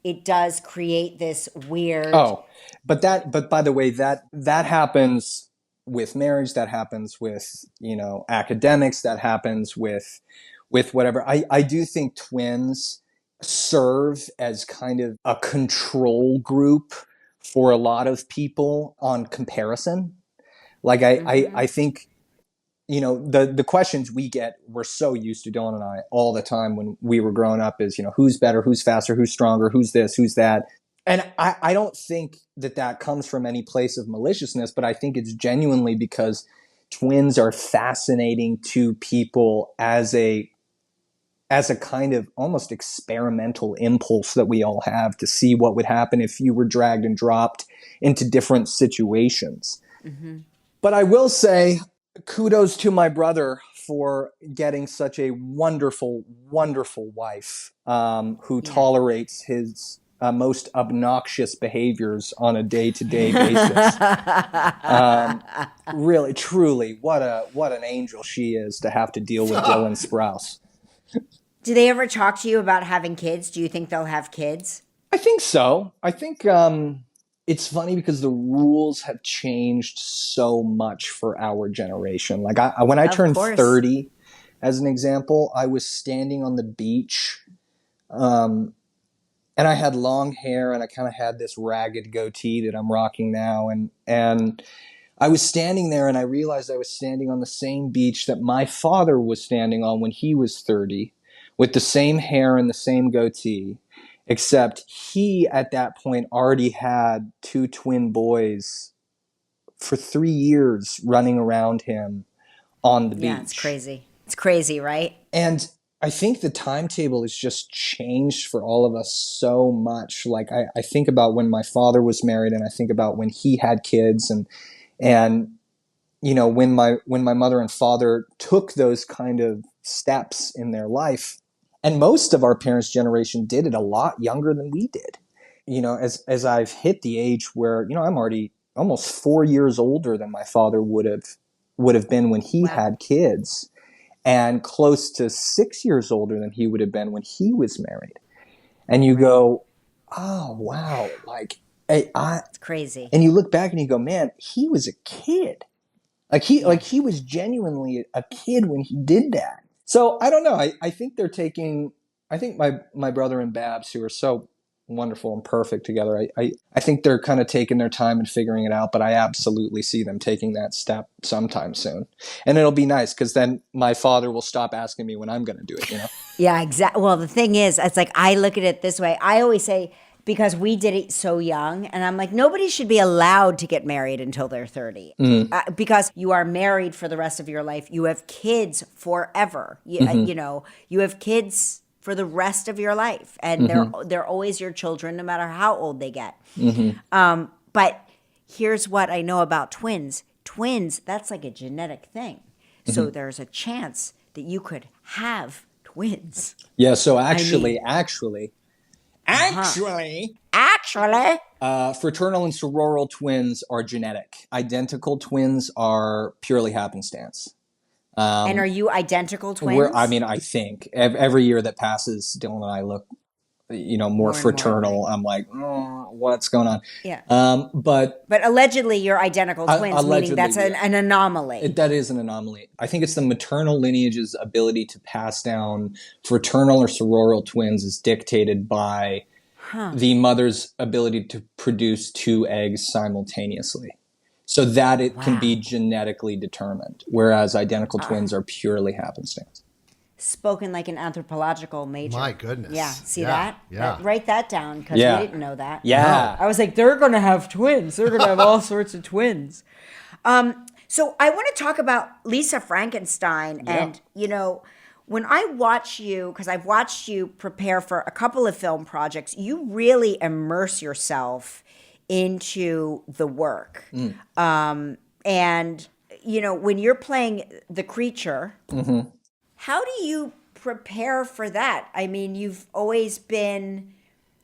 Speaker 2: it does create this weird.
Speaker 1: Oh, but by the way, that happens with marriage, that happens with, academics, that happens with whatever. I do think twins serve as kind of a control group for a lot of people on comparison. Like I think, the questions we get, we're so used to, Dylan and I, all the time when we were growing up is, who's better, who's faster, who's stronger, who's this, who's that. And I don't think that comes from any place of maliciousness, but I think it's genuinely because twins are fascinating to people as a kind of almost experimental impulse that we all have to see what would happen if you were dragged and dropped into different situations. Mm-hmm. But I will say, kudos to my brother for getting such a wonderful, wonderful wife who tolerates his most obnoxious behaviors on a day-to-day basis. Really, truly, what an angel she is to have to deal with Dylan Sprouse.
Speaker 2: Do they ever talk to you about having kids? Do you think they'll have kids?
Speaker 1: I think so. I think it's funny because the rules have changed so much for our generation. Like when I turned 30, as an example, I was standing on the beach, and I had long hair and I kind of had this ragged goatee that I'm rocking now. And I was standing there and I realized I was standing on the same beach that my father was standing on when he was 30, with the same hair and the same goatee, except he at that point already had 2 twin boys for 3 years running around him on the beach.
Speaker 2: Yeah, it's crazy. It's crazy, right?
Speaker 1: And I think the timetable has just changed for all of us so much. Like I think about when my father was married, and I think about when he had kids, and when my mother and father took those kind of steps in their life. And most of our parents' generation did it a lot younger than we did. As I've hit the age where, I'm already almost 4 years older than my father would have been when he had kids, and close to 6 years older than he would have been when he was married. And you go, oh, wow. Like,
Speaker 2: it's crazy.
Speaker 1: And you look back and you go, man, he was a kid. Like he was genuinely a kid when he did that. So I don't know. I think I think my brother and Babs, who are so wonderful and perfect together, I think they're kind of taking their time and figuring it out, but I absolutely see them taking that step sometime soon. And it'll be nice because then my father will stop asking me when I'm going to do it,
Speaker 2: Yeah, exactly. Well, the thing is, it's like I look at it this way. I always say, because we did it so young, and I'm like, nobody should be allowed to get married until they're 30. Because you are married for the rest of your life. You have kids forever. You have kids for the rest of your life, and they're always your children, no matter how old they get. But here's what I know about twins. Twins, that's like a genetic thing. So there's a chance that you could have twins.
Speaker 1: Yeah. So actually, fraternal and sororal twins are genetic. Identical twins are purely happenstance.
Speaker 2: And are you identical twins?
Speaker 1: I think every year that passes, Dylan and I look, more fraternal. I'm like, what's going on?
Speaker 2: Yeah.
Speaker 1: But
Speaker 2: allegedly you're identical twins, meaning that's an anomaly.
Speaker 1: That is an anomaly. I think it's the maternal lineage's ability to pass down fraternal or sororal twins is dictated by the mother's ability to produce 2 eggs simultaneously. So that it can be genetically determined, whereas identical twins are purely happenstance.
Speaker 2: Spoken like an anthropological major.
Speaker 4: My goodness.
Speaker 2: Yeah, see that?
Speaker 4: Yeah.
Speaker 2: Write that down, because we didn't know that.
Speaker 1: Yeah.
Speaker 2: I was like, they're going to have twins. They're going to have all sorts of twins. So I want to talk about Lisa Frankenstein. And, when I watch you, because I've watched you prepare for a couple of film projects, you really immerse yourself into the work. And, when you're playing the creature, how do you prepare for that? I mean, you've always been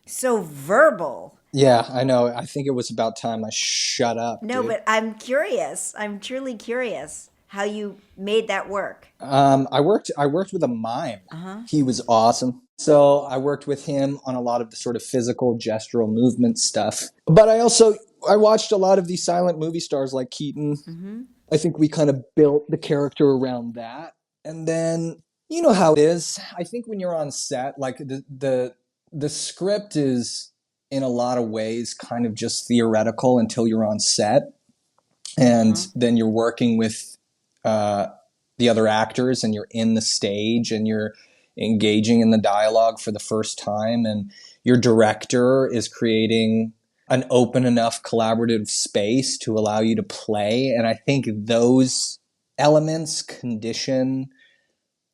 Speaker 2: so verbal.
Speaker 1: Yeah, I know. I think it was about time I shut up.
Speaker 2: No,
Speaker 1: dude.
Speaker 2: but I'm curious. I'm truly curious how you made that work.
Speaker 1: I worked with a mime. He was awesome. So I worked with him on a lot of the sort of physical gestural movement stuff. But I watched a lot of these silent movie stars like Keaton.
Speaker 2: Mm-hmm.
Speaker 1: I think we kind of built the character around that. And then you know how it is. I think when you're on set, like the script is in a lot of ways kind of just theoretical until you're on set. And then you're working with the other actors and you're in the stage and you're engaging in the dialogue for the first time, and your director is creating an open enough collaborative space to allow you to play. And I think those elements condition,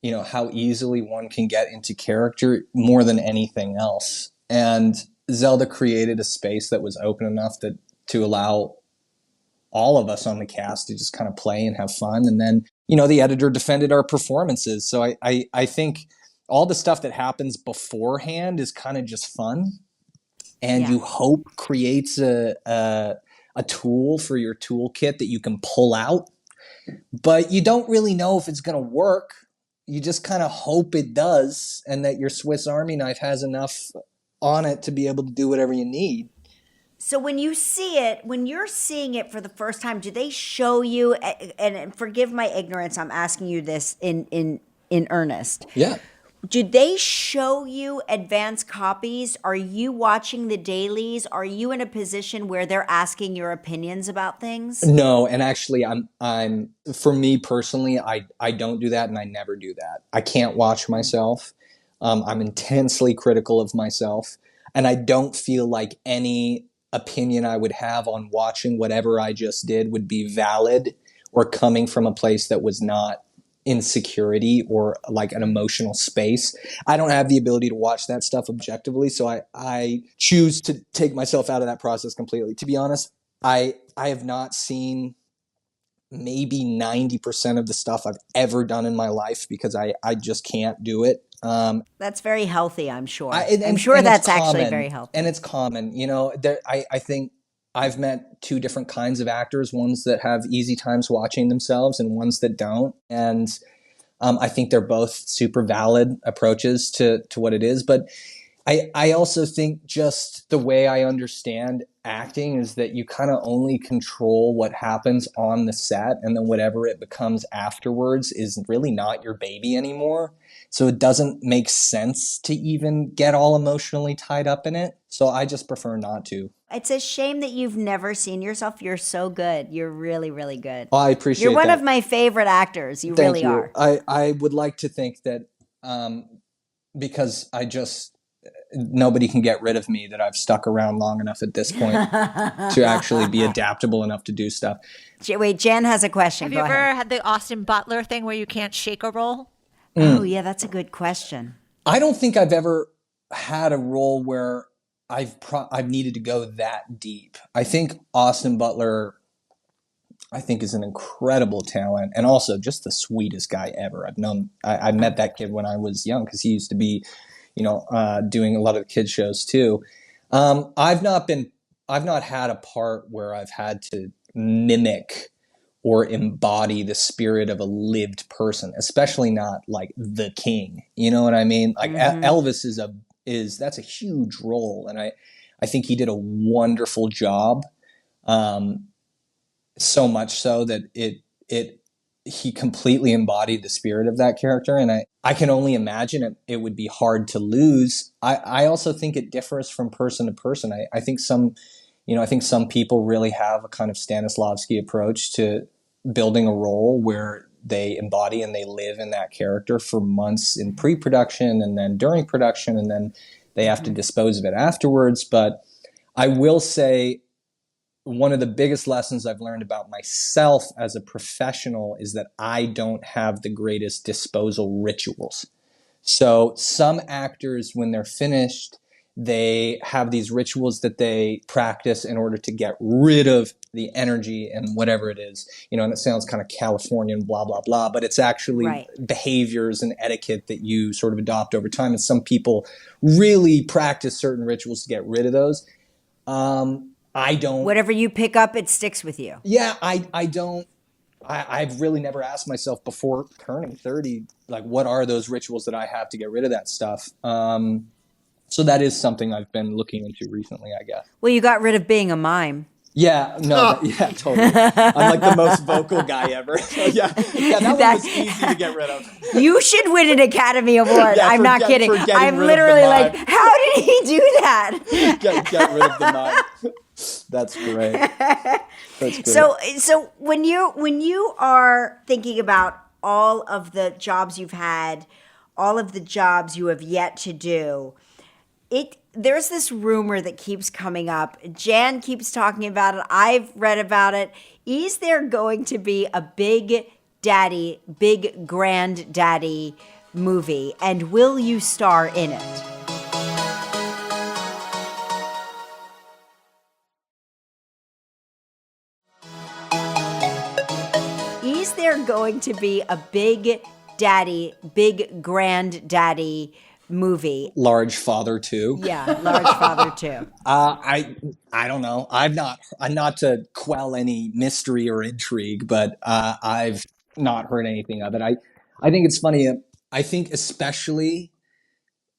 Speaker 1: you know, how easily one can get into character more than anything else. And Zelda created a space that was open enough to allow all of us on the cast to just kind of play and have fun. And then, you know, the editor defended our performances. So I think all the stuff that happens beforehand is kind of just fun. And you hope creates a tool for your toolkit that you can pull out. But you don't really know if it's going to work. You just kind of hope it does, and that your Swiss Army knife has enough on it to be able to do whatever you need.
Speaker 2: So when you see it, when you're seeing it for the first time, do they show you, and forgive my ignorance, I'm asking you this in earnest.
Speaker 1: Yeah.
Speaker 2: Do they show you advanced copies? Are you watching the dailies? Are you in a position where they're asking your opinions about things?
Speaker 1: No, and actually I'm for me personally, I don't do that, and I never do that. I can't watch myself. I'm intensely critical of myself, and I don't feel like any opinion I would have on watching whatever I just did would be valid or coming from a place that was not insecurity or like an emotional space. I don't have the ability to watch that stuff objectively, so I choose to take myself out of that process completely. To be honest, I have not seen maybe 90% of the stuff I've ever done in my life because I just can't do it.
Speaker 2: That's very healthy, I'm sure.
Speaker 1: I'm
Speaker 2: sure that's actually very healthy.
Speaker 1: And it's common. You know, I think I've met two different kinds of actors, ones that have easy times watching themselves and ones that don't. And I think they're both super valid approaches to what it is. But I also think just the way I understand acting is that you kind of only control what happens on the set, and then whatever it becomes afterwards is really not your baby anymore. So it doesn't make sense to even get all emotionally tied up in it. So I just prefer not to.
Speaker 2: It's a shame that you've never seen yourself. You're so good. You're really, really good.
Speaker 1: Well, I appreciate
Speaker 2: You're one
Speaker 1: that.
Speaker 2: of my favorite actors. You
Speaker 1: Thank
Speaker 2: really
Speaker 1: you.
Speaker 2: are.
Speaker 1: I would like to think that because nobody can get rid of me, that I've stuck around long enough at this point to actually be adaptable enough to do stuff.
Speaker 2: Wait, Jen has a question.
Speaker 3: Have
Speaker 2: Go
Speaker 3: you ever
Speaker 2: ahead.
Speaker 3: had the Austin Butler thing where you can't shake a role?
Speaker 2: Oh, yeah, that's a good question.
Speaker 1: I don't think I've ever had a role where I've needed to go that deep. I think Austin Butler, is an incredible talent, and also just the sweetest guy ever. I met that kid when I was young because he used to be, doing a lot of the kids shows too. I've not had a part where I've had to mimic or embody the spirit of a lived person, especially not like the king. You know what I mean? Like Elvis that's a huge role, and I think he did a wonderful job. So much so that he completely embodied the spirit of that character, and I can only imagine it would be hard to lose. I also think it differs from person to person. I think some people really have a kind of Stanislavski approach to building a role where they embody and they live in that character for months in pre-production and then during production, and then they have to dispose of it afterwards. But I will say one of the biggest lessons I've learned about myself as a professional is that I don't have the greatest disposal rituals. So some actors, when they're finished, they have these rituals that they practice in order to get rid of the energy and whatever it is, and it sounds kind of Californian, blah, blah, blah, but it's actually behaviors and etiquette that you sort of adopt over time. And some people really practice certain rituals to get rid of those. I don't.
Speaker 2: Whatever you pick up, it sticks with you.
Speaker 1: Yeah, I don't I've really never asked myself before turning 30, like, what are those rituals that I have to get rid of that stuff? So that is something I've been looking into recently, I guess.
Speaker 2: Well, you got rid of being a mime.
Speaker 1: Yeah, no, yeah, totally. I'm like the most vocal guy ever. So yeah, that one was easy to get rid of.
Speaker 2: You should win an Academy Award.
Speaker 1: Yeah,
Speaker 2: I'm not kidding. I'm literally like, how did he do that?
Speaker 1: Get rid of the mime. That's great. That's great.
Speaker 2: So when you are thinking about all of the jobs you've had, all of the jobs you have yet to do, there's this rumor that keeps coming up. Jan keeps talking about it. I've read about it. Is there going to be a big granddaddy movie, and will you star in it? Is there going to be a big granddaddy movie?
Speaker 1: Large Father 2.
Speaker 2: Yeah, Large Father 2.
Speaker 1: I don't know. I'm not to quell any mystery or intrigue, but I've not heard anything of it. I think it's funny. I think especially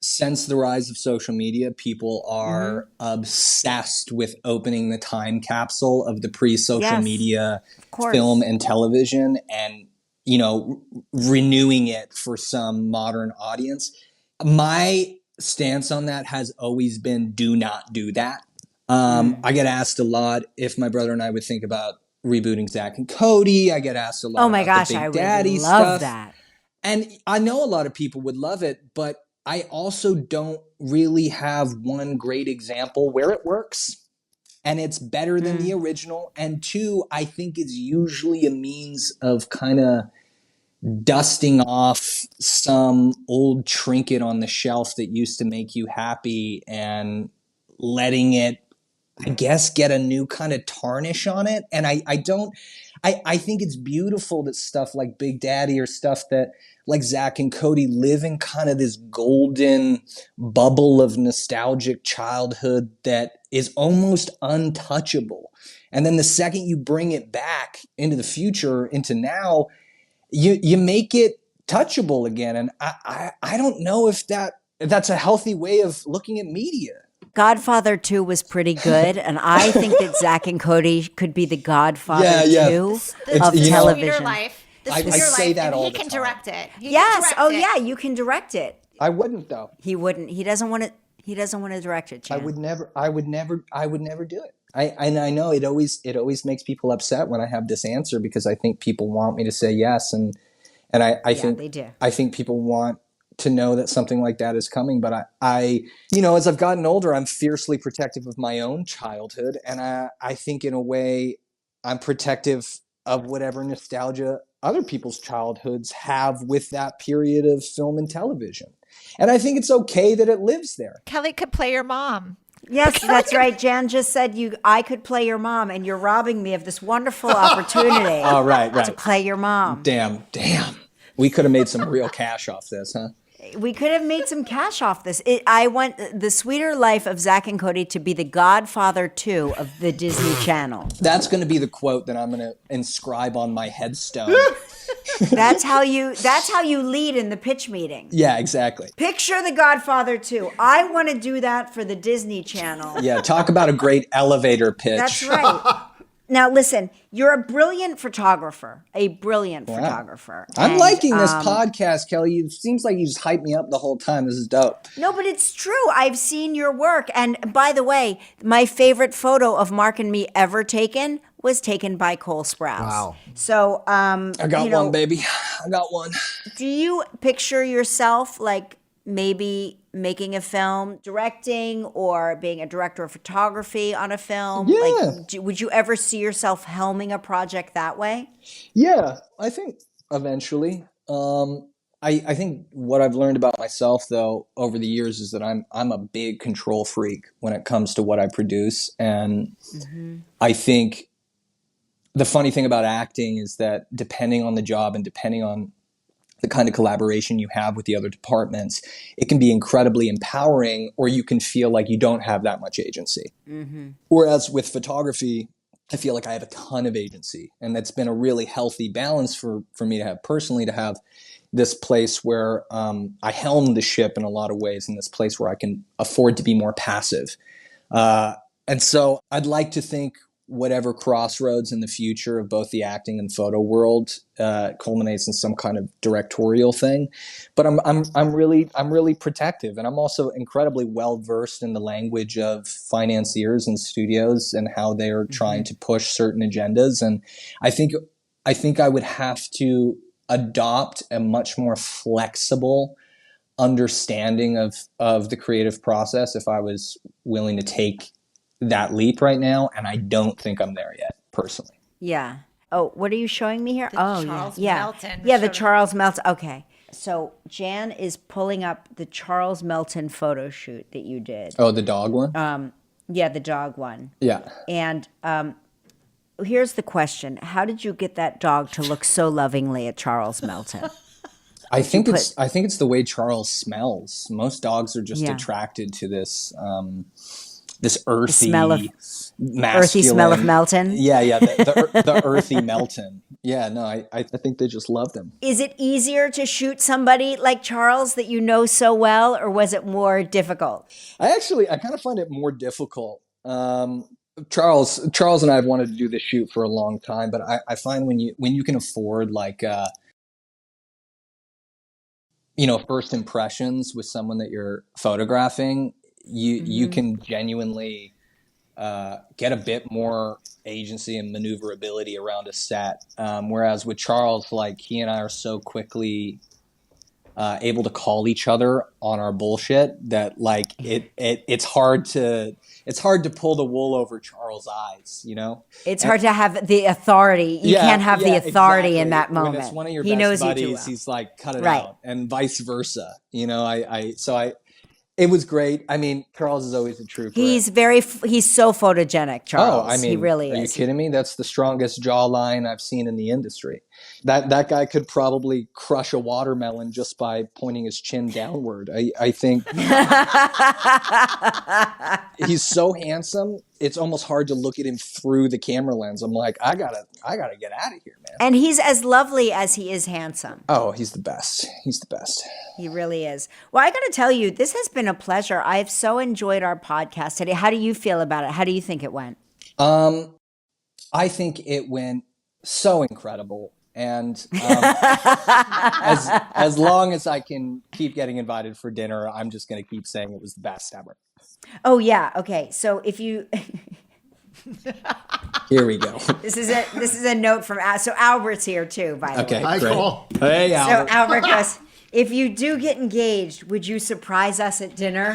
Speaker 1: since the rise of social media, people are obsessed with opening the time capsule of the pre-social media film and television, and renewing it for some modern audience. My stance on that has always been do not do that. I get asked a lot if my brother and I would think about rebooting Zack and Cody. I get asked a lot about the Big Daddy stuff.
Speaker 2: I would love that.
Speaker 1: And I know a lot of people would love it, but I also don't really have one great example where it works and it's better than the original. And two, I think it's usually a means of kind of dusting off some old trinket on the shelf that used to make you happy and letting it, I guess, get a new kind of tarnish on it. And I think it's beautiful that stuff like Big Daddy or stuff that like Zack and Cody live in kind of this golden bubble of nostalgic childhood that is almost untouchable. And then the second you bring it back into the future, into now, you make it touchable again. And I don't know if that's a healthy way of looking at media.
Speaker 2: Godfather 2 was pretty good, and I think that Zack and Cody could be the Godfather 2 of television.
Speaker 1: I say that all the time.
Speaker 3: He can direct it.
Speaker 2: Yeah, you can direct it.
Speaker 1: I wouldn't though.
Speaker 2: He wouldn't. He doesn't want to direct it, Jan.
Speaker 1: I would never do it. I know it always makes people upset when I have this answer, because I think people want me to say yes, and I think
Speaker 2: they do.
Speaker 1: I think people want to know that something like that is coming. But I as I've gotten older, I'm fiercely protective of my own childhood, and I think in a way I'm protective of whatever nostalgia other people's childhoods have with that period of film and television. And I think it's okay that it lives there.
Speaker 3: Kelly could play your mom.
Speaker 2: Yes, that's right. Jan just said I could play your mom, and you're robbing me of this wonderful opportunity.
Speaker 1: Oh, right.
Speaker 2: To play your mom.
Speaker 1: Damn. We could have made some real cash off this, huh?
Speaker 2: We could have made some cash off this. I want The Sweeter Life of Zack and Cody to be the Godfather 2 of the Disney Channel.
Speaker 1: That's going to be the quote that I'm going to inscribe on my headstone.
Speaker 2: That's how you lead in the pitch meeting.
Speaker 1: Yeah, exactly.
Speaker 2: Picture the Godfather 2. I want to do that for the Disney Channel.
Speaker 1: Yeah, talk about a great elevator pitch.
Speaker 2: That's right. Now, listen, you're a brilliant photographer. Photographer.
Speaker 1: I'm liking this podcast, Kelly. It seems like you just hyped me up the whole time. This is dope.
Speaker 2: No, but it's true. I've seen your work. And by the way, my favorite photo of Mark and me ever taken was taken by Cole Sprouse.
Speaker 4: Wow.
Speaker 2: So,
Speaker 1: I got one, baby. I got one.
Speaker 2: Do you picture yourself like maybe making a film, directing, or being a director of photography on a film?
Speaker 1: Yeah.
Speaker 2: Like, would you ever see yourself helming a project that way?
Speaker 1: Yeah, I think eventually. I think what I've learned about myself, though, over the years is that I'm a big control freak when it comes to what I produce. And I think the funny thing about acting is that depending on the job and depending on the kind of collaboration you have with the other departments, it can be incredibly empowering, or you can feel like you don't have that much agency. Whereas with photography, I feel like I have a ton of agency, and that's been a really healthy balance for me to have personally, to have this place where I helm the ship in a lot of ways, in this place where I can afford to be more passive. And so I'd like to think whatever crossroads in the future of both the acting and photo world culminates in some kind of directorial thing. But I'm really protective, and I'm also incredibly well versed in the language of financiers and studios and how they are trying to push certain agendas. And I think I would have to adopt a much more flexible understanding of the creative process if I was willing to take that leap right now, and I don't think I'm there yet, personally.
Speaker 2: Yeah. Oh, what are you showing me here?
Speaker 3: Charles Melton.
Speaker 2: Yeah, the Charles Melton. Okay. So Jan is pulling up the Charles Melton photo shoot that you did.
Speaker 1: Oh, the dog one?
Speaker 2: Yeah, the dog one.
Speaker 1: Yeah.
Speaker 2: And here's the question. How did you get that dog to look so lovingly at Charles Melton?
Speaker 1: I think it's the way Charles smells. Most dogs are just attracted to this this earthy
Speaker 2: smell of Melton.
Speaker 1: Yeah, the earthy Melton. Yeah, no, I think they just loved him.
Speaker 2: Is it easier to shoot somebody like Charles that you know so well, or was it more difficult?
Speaker 1: I kind of find it more difficult. Charles and I have wanted to do this shoot for a long time, but I find when you can afford like first impressions with someone that you're photographing, you can genuinely get a bit more agency and maneuverability around a set. Whereas with Charles, like, he and I are so quickly able to call each other on our bullshit that like it's hard to pull the wool over Charles' eyes, It's
Speaker 2: hard to have the authority. You can't have the authority in that moment.
Speaker 1: When it's one of your
Speaker 2: he
Speaker 1: best
Speaker 2: knows
Speaker 1: buddies,
Speaker 2: you too well.
Speaker 1: he's like, cut it out, and vice versa. It was great. I mean, Charles is always a trooper.
Speaker 2: He's so photogenic, Charles.
Speaker 1: Oh, I mean,
Speaker 2: he really is.
Speaker 1: Are you kidding me? That's the strongest jawline I've seen in the industry. That guy could probably crush a watermelon just by pointing his chin downward. I think he's so handsome. It's almost hard to look at him through the camera lens. I'm like, I gotta get out of here, man.
Speaker 2: And he's as lovely as he is handsome.
Speaker 1: Oh, he's the best. He's the best.
Speaker 2: He really is. Well, I got to tell you, this has been a pleasure. I've so enjoyed our podcast today. How do you feel about it? How do you think it went?
Speaker 1: I think it went so incredible. And as long as I can keep getting invited for dinner, I'm just going to keep saying it was the best ever.
Speaker 2: Oh, yeah. Okay. So if you...
Speaker 1: Here we go.
Speaker 2: This is a note from... So Albert's here too, by the way.
Speaker 4: Hi, Cole.
Speaker 1: Hey, Albert.
Speaker 2: So Albert goes, if you do get engaged, would you surprise us at dinner?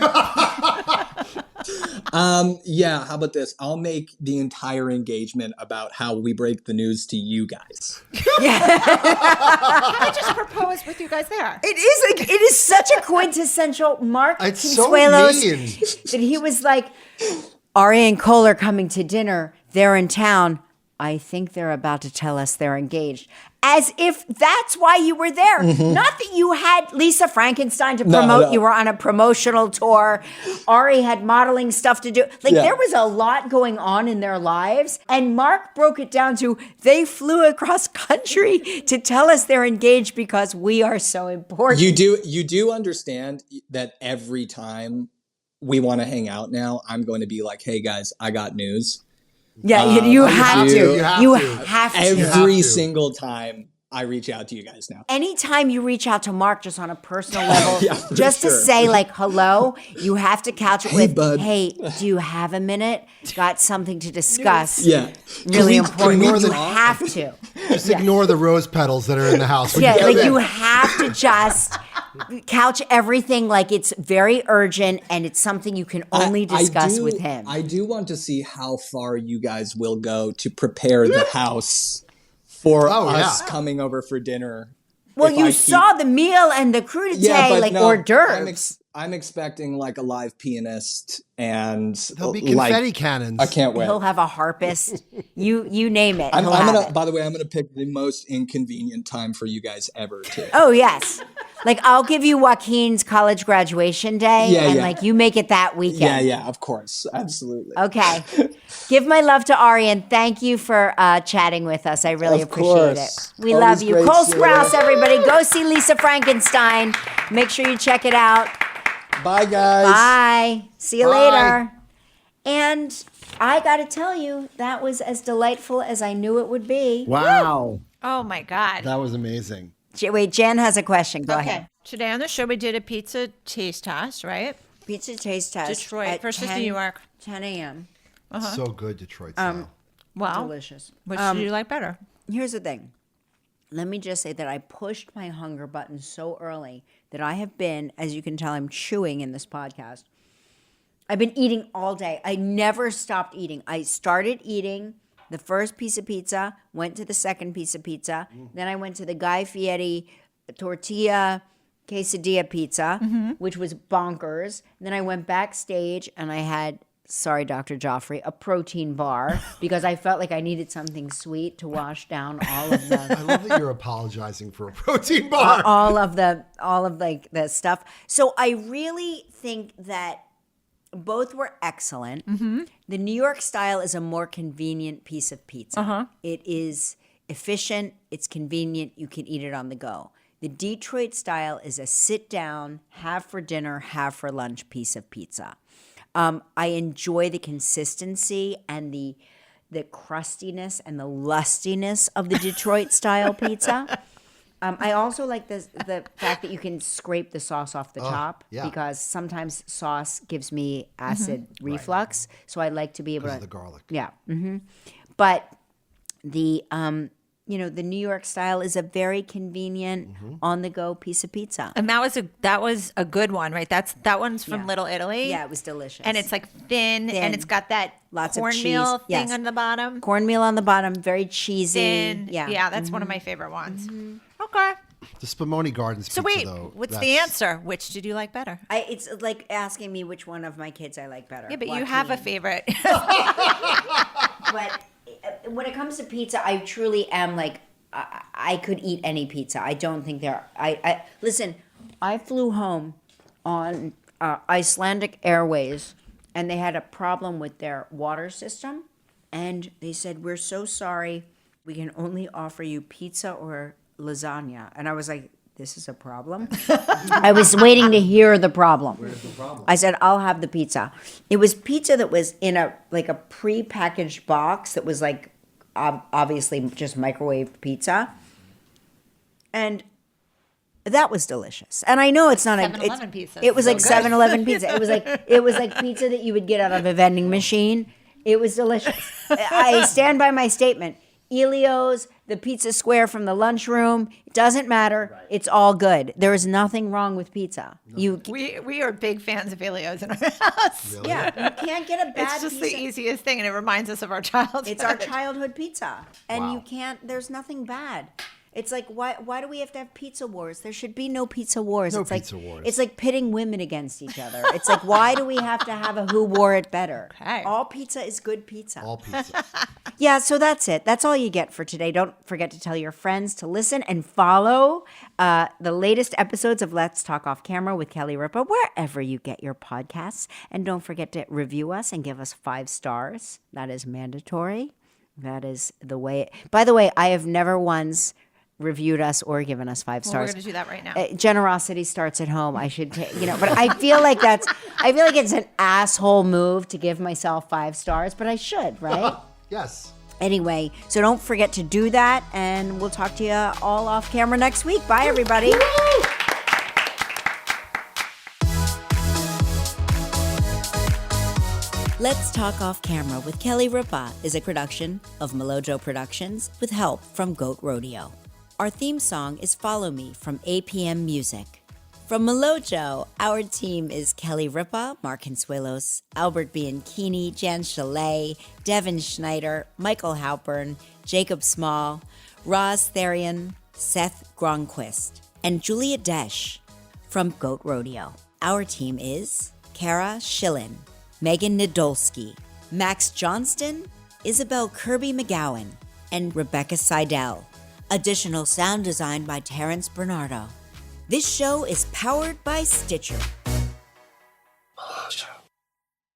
Speaker 1: Yeah, how about this? I'll make the entire engagement about how we break the news to you guys.
Speaker 3: I just proposed with you guys there.
Speaker 2: It is such a quintessential Mark Consuelos that he was like, Ari and Cole are coming to dinner. They're in town. I think they're about to tell us they're engaged. As if that's why you were there. Mm-hmm. Not that you had Lisa Frankenstein to promote. No. You were on a promotional tour. Ari had modeling stuff to do. There was a lot going on in their lives. And Mark broke it down to they flew across country to tell us they're engaged because we are so important.
Speaker 1: You do understand that every time we want to hang out now, I'm going to be like, hey guys, I got news.
Speaker 2: Yeah, you have to. You have to.
Speaker 1: Every single time I reach out to you guys now.
Speaker 2: Anytime you reach out to Mark just on a personal level, just to say like, hello, you have to couch it with,
Speaker 1: bud.
Speaker 2: Hey, do you have a minute? Got something to discuss.
Speaker 1: Yeah.
Speaker 2: Really important. You have to.
Speaker 4: Just ignore the rose petals that are in the house.
Speaker 2: You have to just couch everything like it's very urgent and it's something you can only discuss with him.
Speaker 1: I do want to see how far you guys will go to prepare the house for us coming over for dinner.
Speaker 2: Well, you saw the meal and the crudité, hors d'oeuvres.
Speaker 1: I'm expecting like a live pianist and
Speaker 4: there'll be confetti cannons.
Speaker 1: I can't wait.
Speaker 2: He'll have a harpist. You name it.
Speaker 1: By the way, I'm gonna pick the most inconvenient time for you guys ever too.
Speaker 2: Oh yes. Like, I'll give you Joaquin's college graduation day,
Speaker 1: Yeah,
Speaker 2: and
Speaker 1: yeah.
Speaker 2: like you make it that weekend.
Speaker 1: Yeah, yeah, of course. Absolutely.
Speaker 2: Okay. Give my love to Ari, and thank you for chatting with us. I really
Speaker 1: Of
Speaker 2: appreciate
Speaker 1: course.
Speaker 2: it. We
Speaker 1: Always
Speaker 2: love you.
Speaker 1: great
Speaker 2: Cole
Speaker 1: seeing
Speaker 2: Sprouse,
Speaker 1: you.
Speaker 2: everybody. Go see Lisa Frankenstein. Make sure you check it out.
Speaker 1: Bye, guys.
Speaker 2: Bye. See you
Speaker 4: Bye.
Speaker 2: later. And I got to tell you, that was as delightful as I knew it would be.
Speaker 4: Wow.
Speaker 3: Oh my God.
Speaker 4: That was amazing.
Speaker 2: Wait, Jen has a question. Go
Speaker 3: Okay.
Speaker 2: ahead.
Speaker 3: Today on the show, we did a pizza taste test, right?
Speaker 2: Pizza taste test.
Speaker 3: Detroit
Speaker 2: at
Speaker 3: versus
Speaker 2: 10
Speaker 3: New York.
Speaker 2: 10 a.m.
Speaker 4: So good, Detroit style.
Speaker 3: Wow.
Speaker 2: Delicious.
Speaker 3: Which do you like better?
Speaker 2: Here's the thing. Let me just say that I pushed my hunger button so early that I have been, as you can tell, I'm chewing in this podcast. I've been eating all day. I never stopped eating. I started eating the first piece of pizza, went to the second piece of pizza. Then I went to the Guy Fieri tortilla quesadilla pizza, which was bonkers. And then I went backstage and I had, sorry, Dr. Joffrey, a protein bar because I felt like I needed something sweet to wash down all of
Speaker 4: I
Speaker 2: the
Speaker 4: love that you're apologizing for a protein bar.
Speaker 2: all of like the stuff. So I really think that both were excellent. The New York style is a more convenient piece of pizza. It is efficient, it's convenient, you can eat it on the go. The Detroit style is a sit down, have for dinner, have for lunch piece of pizza. I enjoy the consistency and the crustiness and the lustiness of the Detroit style pizza. I also like the fact that you can scrape the sauce off the top
Speaker 4: yeah.
Speaker 2: because sometimes sauce gives me acid reflux. So I like to be able
Speaker 4: Because
Speaker 2: to
Speaker 4: of the garlic.
Speaker 2: Yeah. But the the New York style is a very convenient on the go piece of pizza.
Speaker 3: And that was a good one, right? That one's from
Speaker 2: Yeah.
Speaker 3: Little Italy.
Speaker 2: Yeah, it was delicious.
Speaker 3: And it's like thin. And it's got that
Speaker 2: Lots of
Speaker 3: cornmeal
Speaker 2: cheese.
Speaker 3: thing
Speaker 2: Yes.
Speaker 3: on the bottom.
Speaker 2: cornmeal on the bottom, very cheesy.
Speaker 3: Thin.
Speaker 2: Yeah.
Speaker 3: Yeah, that's one of my favorite ones. Okay.
Speaker 4: The Spumoni Gardens
Speaker 3: So
Speaker 4: pizza,
Speaker 3: wait,
Speaker 4: though.
Speaker 3: what's the answer? Which did you like better?
Speaker 2: It's like asking me which one of my kids I like better.
Speaker 3: Yeah, but you have a
Speaker 2: Joaquin.
Speaker 3: favorite.
Speaker 2: But when it comes to pizza, I truly am like, I could eat any pizza. I don't think I listen, I flew home on Icelandic Airways and they had a problem with their water system. And they said, we're so sorry. We can only offer you pizza or lasagna. And I was like, this is a problem? I was waiting to hear the problem.
Speaker 4: Where's the problem?
Speaker 2: I said, I'll have the pizza. It was pizza that was in a pre-packaged box that was like obviously just microwave pizza. And that was delicious. And I know it's not
Speaker 3: 7-Eleven pizza.
Speaker 2: It was
Speaker 3: So
Speaker 2: like
Speaker 3: good.
Speaker 2: 7-Eleven pizza. It was like pizza that you would get out of a vending machine. It was delicious. I stand by my statement. Elio's, the pizza square from the lunchroom, it doesn't matter. Right. It's all good. There is nothing wrong with pizza. No.
Speaker 3: We are big fans of Elio's in our house.
Speaker 4: Really?
Speaker 2: Yeah, you can't get a bad
Speaker 3: It's just
Speaker 2: pizza.
Speaker 3: the easiest thing, and it reminds us of our childhood.
Speaker 2: It's our childhood pizza. And
Speaker 4: Wow.
Speaker 2: you can't, there's nothing bad. It's like, why do we have to have pizza wars? There should be no pizza wars.
Speaker 4: No
Speaker 2: it's
Speaker 4: pizza
Speaker 2: like,
Speaker 4: wars.
Speaker 2: It's like pitting women against each other. It's like, why do we have to have a who wore it better?
Speaker 3: Okay.
Speaker 2: All pizza is good pizza.
Speaker 4: All pizza.
Speaker 2: Yeah, so that's it. That's all you get for today. Don't forget to tell your friends to listen and follow the latest episodes of Let's Talk Off Camera with Kelly Ripa, wherever you get your podcasts. And don't forget to review us and give us 5 stars. That is mandatory. That is the way. By the way, I have never once reviewed us or given us 5
Speaker 3: Well,
Speaker 2: stars.
Speaker 3: we're going to do that right now.
Speaker 2: Generosity starts at home. I should, but I feel like it's an asshole move to give myself 5 stars, but I should, right?
Speaker 4: Yes.
Speaker 2: Anyway, so don't forget to do that, and we'll talk to you all off camera next week. Bye, everybody. Let's Talk Off Camera with Kelly Ripa is a production of Melojo Productions with help from Goat Rodeo. Our theme song is Follow Me from APM Music. From Melojo, our team is Kelly Ripa, Mark Consuelos, Albert Bianchini, Jan Chalet, Devin Schneider, Michael Halpern, Jacob Small, Roz Therian, Seth Gronquist, and Julia Desch. From Goat Rodeo, our team is Kara Schillen, Megan Nadolski, Max Johnston, Isabel Kirby McGowan, and Rebecca Seidel. Additional sound design by Terrence Bernardo.
Speaker 5: This show is powered by Stitcher.